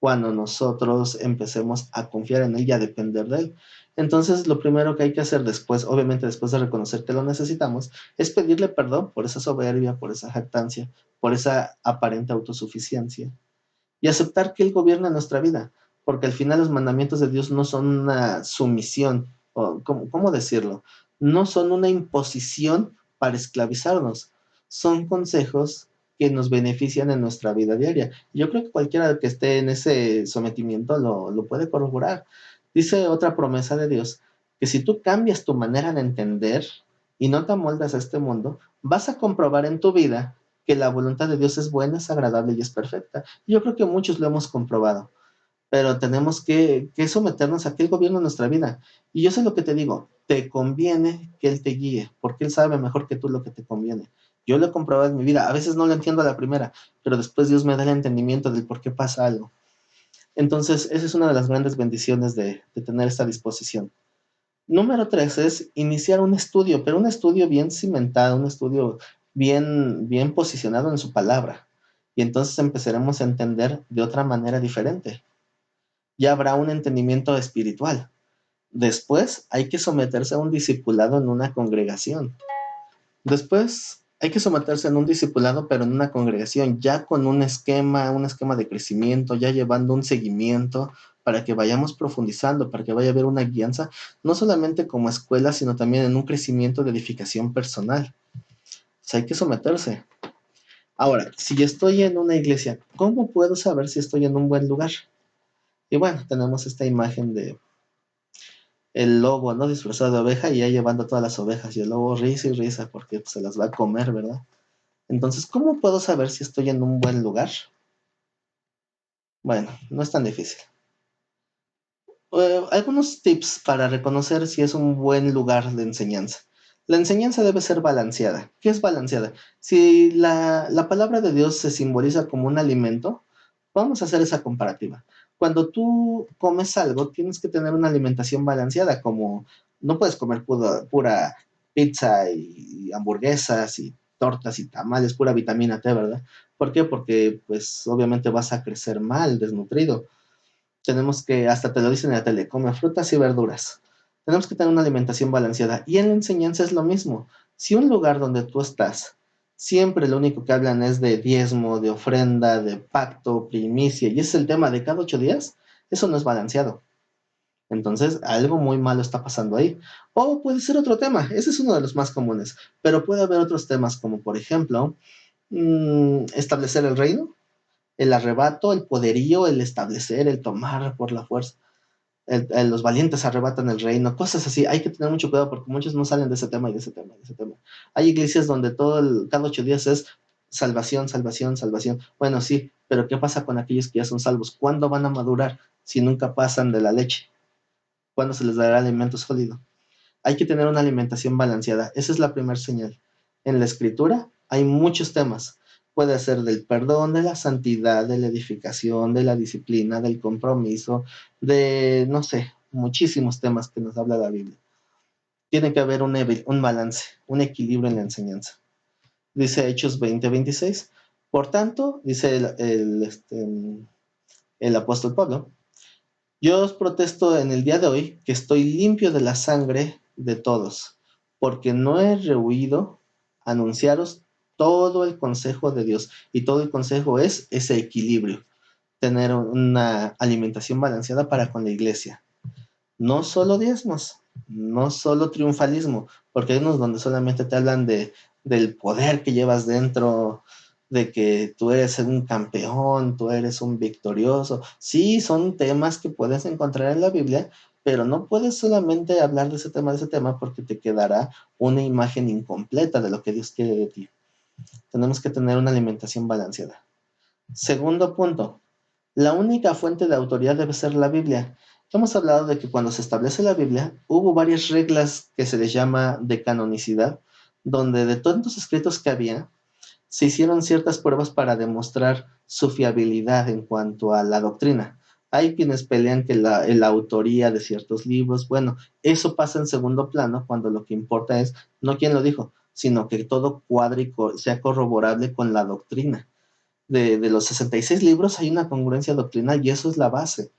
cuando nosotros empecemos a confiar en Él y a depender de Él. Entonces, lo primero que hay que hacer después, obviamente después de reconocer que lo necesitamos, es pedirle perdón por esa soberbia, por esa jactancia, por esa aparente autosuficiencia y aceptar que Él gobierna nuestra vida, porque al final los mandamientos de Dios no son una sumisión, o ¿cómo decirlo? No son una imposición para esclavizarnos, son consejos que nos benefician en nuestra vida diaria. Yo creo que cualquiera que esté en ese sometimiento lo puede corroborar. Dice otra promesa de Dios, que si tú cambias tu manera de entender y no te amoldas a este mundo, vas a comprobar en tu vida que la voluntad de Dios es buena, es agradable y es perfecta. Yo creo que muchos lo hemos comprobado, pero tenemos que someternos a que Él gobierna nuestra vida. Y yo sé lo que te digo, te conviene que Él te guíe, porque Él sabe mejor que tú lo que te conviene. Yo lo he comprobado en mi vida, a veces no lo entiendo a la primera, pero después Dios me da el entendimiento del por qué pasa algo. Entonces, esa es una de las grandes bendiciones de tener esta disposición. Número tres es iniciar un estudio, pero un estudio bien cimentado, un estudio bien posicionado en su palabra. Y entonces empezaremos a entender de otra manera diferente. Ya habrá un entendimiento espiritual. Después hay que someterse a un discipulado en una congregación. Después hay que someterse en un discipulado, pero en una congregación, ya con un esquema de crecimiento, ya llevando un seguimiento para que vayamos profundizando, para que vaya a haber una guianza, no solamente como escuela, sino también en un crecimiento de edificación personal. O sea, hay que someterse. Ahora, si estoy en una iglesia, ¿cómo puedo saber si estoy en un buen lugar? Y bueno, tenemos esta imagen de el lobo, ¿no? Disfrazado de oveja y ya llevando todas las ovejas y el lobo risa y risa porque pues, se las va a comer, ¿verdad? Entonces, ¿cómo puedo saber si estoy en un buen lugar? Bueno, no es tan difícil. Algunos tips para reconocer si es un buen lugar de enseñanza. La enseñanza debe ser balanceada. ¿Qué es balanceada? Si la palabra de Dios se simboliza como un alimento, vamos a hacer esa comparativa. Cuando tú comes algo, tienes que tener una alimentación balanceada, como no puedes comer pura pizza y hamburguesas y tortas y tamales, pura vitamina T, ¿verdad? ¿Por qué? Porque pues obviamente vas a crecer mal, desnutrido. Tenemos que, hasta te lo dicen en la tele, come frutas y verduras. Tenemos que tener una alimentación balanceada. Y en la enseñanza es lo mismo. Si un lugar donde tú estás, siempre lo único que hablan es de diezmo, de ofrenda, de pacto, primicia, y ese es el tema de cada 8 días, eso no es balanceado. Entonces, algo muy malo está pasando ahí. O puede ser otro tema, ese es uno de los más comunes, pero puede haber otros temas como, por ejemplo, establecer el reino, el arrebato, el poderío, el establecer, el tomar por la fuerza. Los valientes arrebatan el reino, cosas así. Hay que tener mucho cuidado porque muchos no salen de ese tema y de ese tema y de ese tema. Hay iglesias donde cada 8 días es salvación, salvación, salvación. Bueno, sí, pero ¿qué pasa con aquellos que ya son salvos? ¿Cuándo van a madurar si nunca pasan de la leche? ¿Cuándo se les dará alimento sólido? Hay que tener una alimentación balanceada. Esa es la primera señal. En la escritura hay muchos temas. Puede ser del perdón, de la santidad, de la edificación, de la disciplina, del compromiso, de, no sé, muchísimos temas que nos habla la Biblia. tiene que haber un balance, un equilibrio en la enseñanza. Dice Hechos 20:26. Por tanto, dice el apóstol Pablo, yo os protesto en el día de hoy que estoy limpio de la sangre de todos, porque no he rehuido anunciaros todo el consejo de Dios. Y todo el consejo es ese equilibrio, tener una alimentación balanceada para con la iglesia. No solo diezmos, no solo triunfalismo, porque hay unos donde solamente te hablan del poder que llevas dentro, de que tú eres un campeón, tú eres un victorioso. Sí, son temas que puedes encontrar en la Biblia, pero no puedes solamente hablar de ese tema, porque te quedará una imagen incompleta de lo que Dios quiere de ti. Tenemos que tener una alimentación balanceada. Segundo punto, la única fuente de autoridad debe ser la Biblia. Hemos hablado de que cuando se establece la Biblia, hubo varias reglas que se les llama de canonicidad, donde de tantos escritos que había, se hicieron ciertas pruebas para demostrar su fiabilidad en cuanto a la doctrina. Hay quienes pelean que la autoría de ciertos libros, bueno, eso pasa en segundo plano cuando lo que importa es no quién lo dijo, sino que todo cuadre y sea corroborable con la doctrina. De los 66 libros hay una congruencia doctrinal y eso es la base.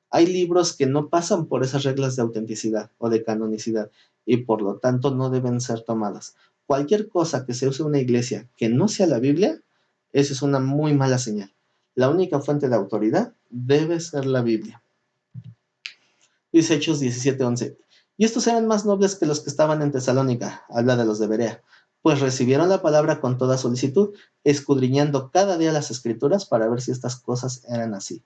Hay libros que no pasan por esas reglas de autenticidad o de canonicidad y por lo tanto no deben ser tomadas. Cualquier cosa que se use en una iglesia que no sea la Biblia, eso es una muy mala señal. La única fuente de autoridad debe ser la Biblia. Dice Hechos 17:11. Y estos eran más nobles que los que estaban en Tesalónica, habla de los de Berea, pues recibieron la palabra con toda solicitud, escudriñando cada día las escrituras para ver si estas cosas eran así.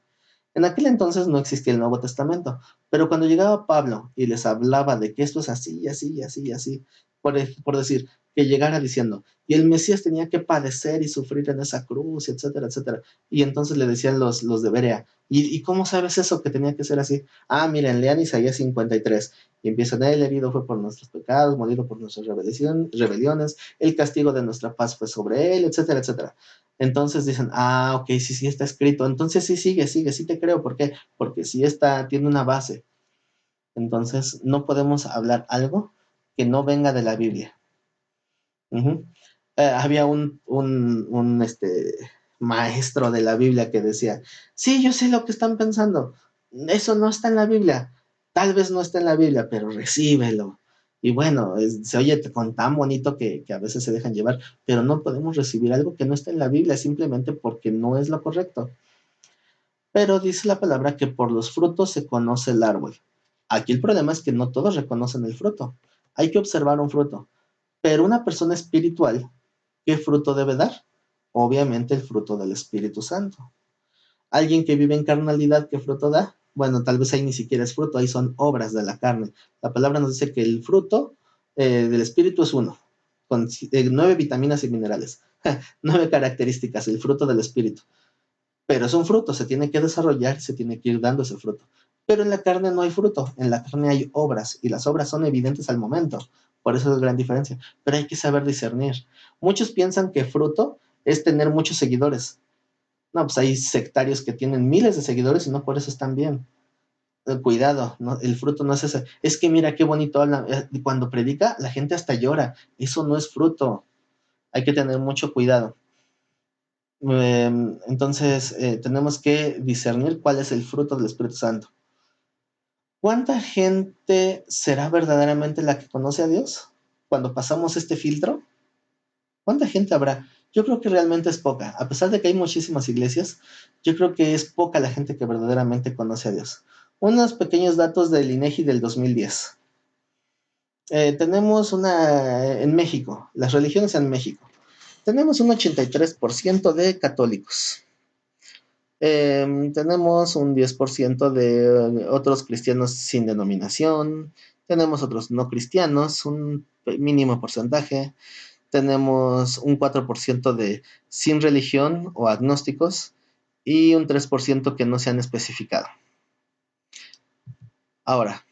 En aquel entonces no existía el Nuevo Testamento, pero cuando llegaba Pablo y les hablaba de que esto es así, así, así, así, por decir, que llegara diciendo, y el Mesías tenía que padecer y sufrir en esa cruz, etcétera, etcétera. Y entonces le decían los de Berea, ¿y cómo sabes eso que tenía que ser así? Ah, miren, lean Isaías 53. Y empiezan, él herido fue por nuestros pecados, molido por nuestras rebeliones, el castigo de nuestra paz fue sobre él, etcétera, etcétera. Entonces dicen, ah, ok, sí, sí está escrito. Entonces sí, sigue, sí te creo. ¿Por qué? Porque sí tiene una base. Entonces no podemos hablar algo que no venga de la Biblia. Uh-huh. Había un maestro de la Biblia que decía, sí, yo sé lo que están pensando. Eso no está en la Biblia. Tal vez no está en la Biblia, pero recíbelo. Y bueno, se oye con tan bonito que a veces se dejan llevar, pero no podemos recibir algo que no está en la Biblia simplemente porque no es lo correcto. Pero dice la palabra que por los frutos se conoce el árbol. Aquí el problema es que no todos reconocen el fruto. Hay que observar un fruto. Pero una persona espiritual, ¿qué fruto debe dar? Obviamente el fruto del Espíritu Santo. Alguien que vive en carnalidad, ¿qué fruto da? Bueno, tal vez ahí ni siquiera es fruto, ahí son obras de la carne. La palabra nos dice que el fruto del Espíritu es uno, con 9 vitaminas y minerales, 9 características, el fruto del Espíritu. Pero es un fruto, se tiene que desarrollar, se tiene que ir dando ese fruto. Pero en la carne no hay fruto, en la carne hay obras, y las obras son evidentes al momento. Por eso es la gran diferencia. Pero hay que saber discernir. Muchos piensan que fruto es tener muchos seguidores. No, pues hay sectarios que tienen miles de seguidores y no por eso están bien. Cuidado, ¿no? El fruto no es ese. Es que mira qué bonito habla. Cuando predica, la gente hasta llora. Eso no es fruto. Hay que tener mucho cuidado. Entonces, tenemos que discernir cuál es el fruto del Espíritu Santo. ¿Cuánta gente será verdaderamente la que conoce a Dios cuando pasamos este filtro? ¿Cuánta gente habrá? Yo creo que realmente es poca. A pesar de que hay muchísimas iglesias, yo creo que es poca la gente que verdaderamente conoce a Dios. Unos pequeños datos del INEGI del 2010. Tenemos en México, las religiones en México. Tenemos un 83% de católicos. Tenemos un 10% de otros cristianos sin denominación. Tenemos otros no cristianos, un mínimo porcentaje. Tenemos un 4% de sin religión o agnósticos y un 3% que no se han especificado. Ahora,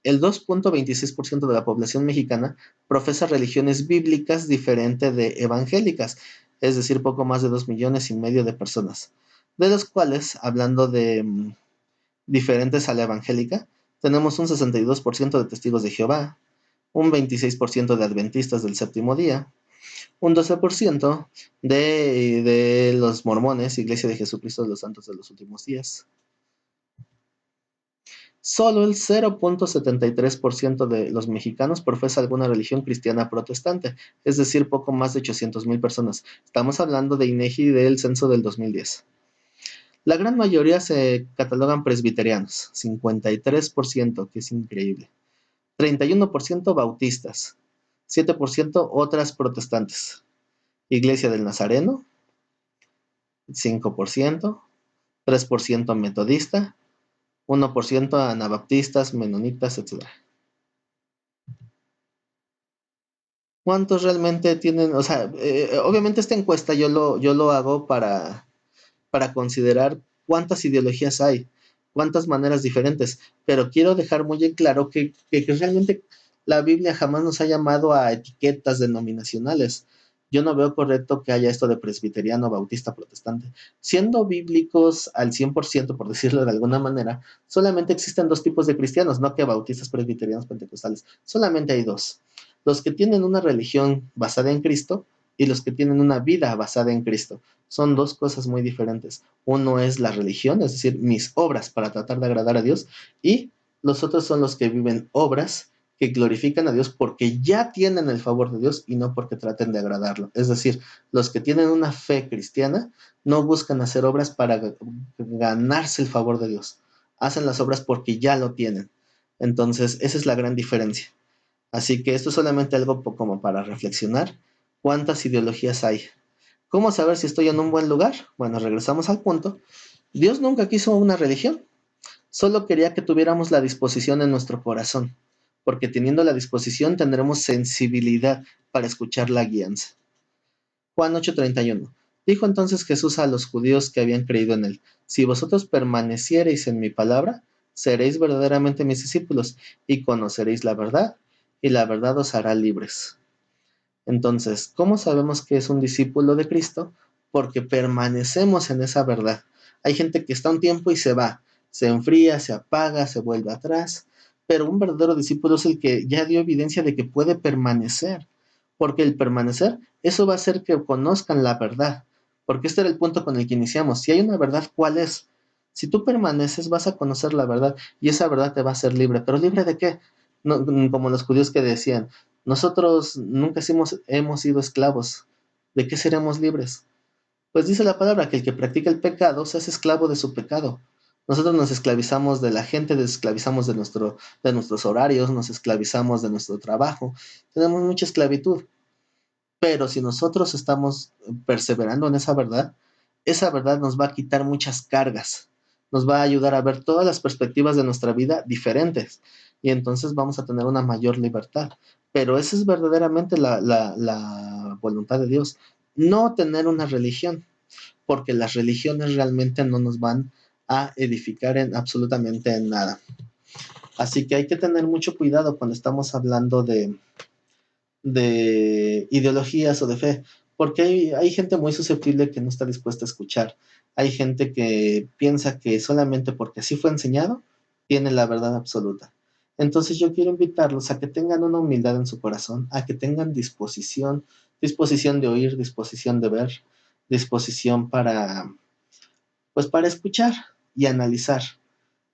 el 2.26% de la población mexicana profesa religiones bíblicas diferentes de evangélicas, es decir, poco más de 2,5 millones de personas, de los cuales, hablando de diferentes a la evangélica, tenemos un 62% de testigos de Jehová, un 26% de adventistas del séptimo día, un 12% de los mormones, Iglesia de Jesucristo de los Santos de los Últimos Días. Solo el 0.73% de los mexicanos profesa alguna religión cristiana protestante, es decir, poco más de 800,000 personas. Estamos hablando de INEGI del censo del 2010. La gran mayoría se catalogan presbiterianos, 53%, que es increíble. 31% bautistas, 7% otras protestantes. Iglesia del Nazareno, 5%, 3% metodista, 1% anabaptistas, menonitas, etc. ¿Cuántos realmente tienen? O sea, obviamente esta encuesta yo lo hago para considerar cuántas ideologías hay, cuántas maneras diferentes, pero quiero dejar muy en claro que realmente la Biblia jamás nos ha llamado a etiquetas denominacionales. Yo no veo correcto que haya esto de presbiteriano, bautista, protestante. Siendo bíblicos al 100%, por decirlo de alguna manera, solamente existen dos tipos de cristianos, no que bautistas, presbiterianos, pentecostales. Solamente hay dos. Los que tienen una religión basada en Cristo y los que tienen una vida basada en Cristo. Son dos cosas muy diferentes. Uno es la religión, es decir, mis obras para tratar de agradar a Dios, y los otros son los que viven obras que glorifican a Dios porque ya tienen el favor de Dios y no porque traten de agradarlo. Es decir, los que tienen una fe cristiana no buscan hacer obras para ganarse el favor de Dios. Hacen las obras porque ya lo tienen. Entonces, esa es la gran diferencia. Así que esto es solamente algo como para reflexionar. ¿Cuántas ideologías hay? ¿Cómo saber si estoy en un buen lugar? Bueno, regresamos al punto. Dios nunca quiso una religión, solo quería que tuviéramos la disposición en nuestro corazón, porque teniendo la disposición tendremos sensibilidad para escuchar la guianza. Juan 8:31. Dijo entonces Jesús a los judíos que habían creído en él: si vosotros permaneciereis en mi palabra, seréis verdaderamente mis discípulos y conoceréis la verdad, y la verdad os hará libres. Entonces, ¿cómo sabemos que es un discípulo de Cristo? Porque permanecemos en esa verdad. Hay gente que está un tiempo y se va, se enfría, se apaga, se vuelve atrás, pero un verdadero discípulo es el que ya dio evidencia de que puede permanecer, porque el permanecer, eso va a hacer que conozcan la verdad, porque este era el punto con el que iniciamos. Si hay una verdad, ¿cuál es? Si tú permaneces, vas a conocer la verdad y esa verdad te va a hacer libre, pero ¿libre de qué? No, como los judíos que decían, nosotros nunca hemos sido esclavos. ¿De qué seremos libres? Pues dice la palabra que el que practica el pecado se hace esclavo de su pecado. Nosotros nos esclavizamos de la gente, nos esclavizamos de nuestros horarios, nos esclavizamos de nuestro trabajo. Tenemos mucha esclavitud. Pero si nosotros estamos perseverando en esa verdad nos va a quitar muchas cargas, nos va a ayudar a ver todas las perspectivas de nuestra vida diferentes y entonces vamos a tener una mayor libertad. Pero esa es verdaderamente la voluntad de Dios, no tener una religión, porque las religiones realmente no nos van a edificar en absolutamente en nada. Así que hay que tener mucho cuidado cuando estamos hablando de ideologías o de fe, porque hay gente muy susceptible que no está dispuesta a escuchar. Hay gente que piensa que solamente porque así fue enseñado, tiene la verdad absoluta. Entonces yo quiero invitarlos a que tengan una humildad en su corazón, a que tengan disposición de oír, disposición de ver, disposición pues para escuchar y analizar.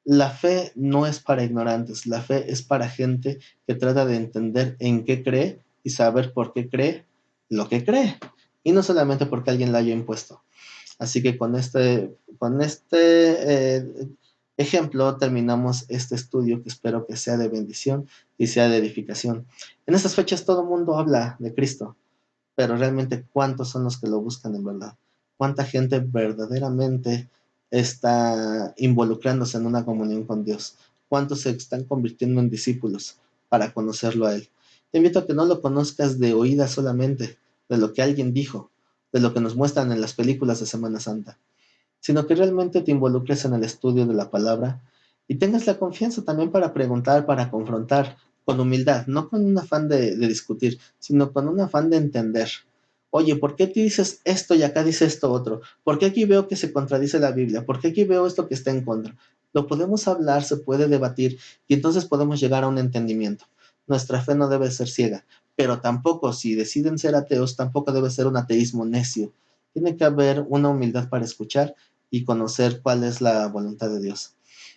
La fe no es para ignorantes, la fe es para gente que trata de entender en qué cree y saber por qué cree lo que cree, y no solamente porque alguien la haya impuesto. Así que con este ejemplo terminamos este estudio que espero que sea de bendición y sea de edificación. En estas fechas todo el mundo habla de Cristo, pero realmente ¿cuántos son los que lo buscan en verdad? ¿Cuánta gente verdaderamente está involucrándose en una comunión con Dios? ¿Cuántos se están convirtiendo en discípulos para conocerlo a Él? Te invito a que no lo conozcas de oída solamente, de lo que alguien dijo, de lo que nos muestran en las películas de Semana Santa, sino que realmente te involucres en el estudio de la palabra y tengas la confianza también para preguntar, para confrontar, con humildad, no con un afán de discutir, sino con un afán de entender. Oye, ¿por qué tú dices esto y acá dice esto otro? ¿Por qué aquí veo que se contradice la Biblia? ¿Por qué aquí veo esto que está en contra? Lo podemos hablar, se puede debatir y entonces podemos llegar a un entendimiento. nuestra fe no debe ser ciega, pero tampoco, si deciden ser ateos, tampoco debe ser un ateísmo necio. Tiene que haber una humildad para escuchar y conocer cuál es la voluntad de Dios.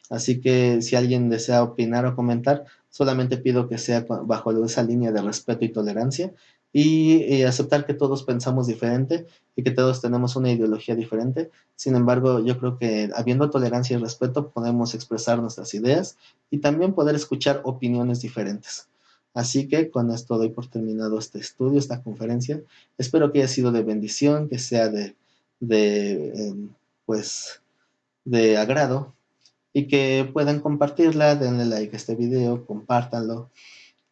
Así que si alguien desea opinar o comentar, solamente pido que sea bajo esa línea de respeto y tolerancia y aceptar que todos pensamos diferente y que todos tenemos una ideología diferente. Sin embargo, yo creo que habiendo tolerancia y respeto podemos expresar nuestras ideas y también poder escuchar opiniones diferentes. Así que con esto doy por terminado este estudio, esta conferencia. Espero que haya sido de bendición, que sea de pues, de agrado y que puedan compartirla, denle like a este video, compártanlo.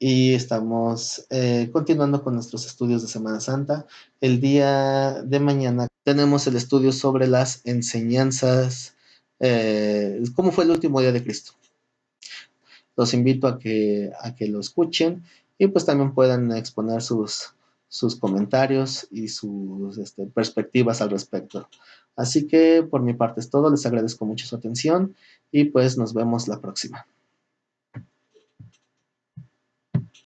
Y estamos continuando con nuestros estudios de Semana Santa. El día de mañana tenemos el estudio sobre las enseñanzas, cómo fue el último día de Cristo. Los invito a que lo escuchen y pues también puedan exponer sus comentarios y sus perspectivas al respecto. Así que por mi parte es todo, les agradezco mucho su atención y pues nos vemos la próxima.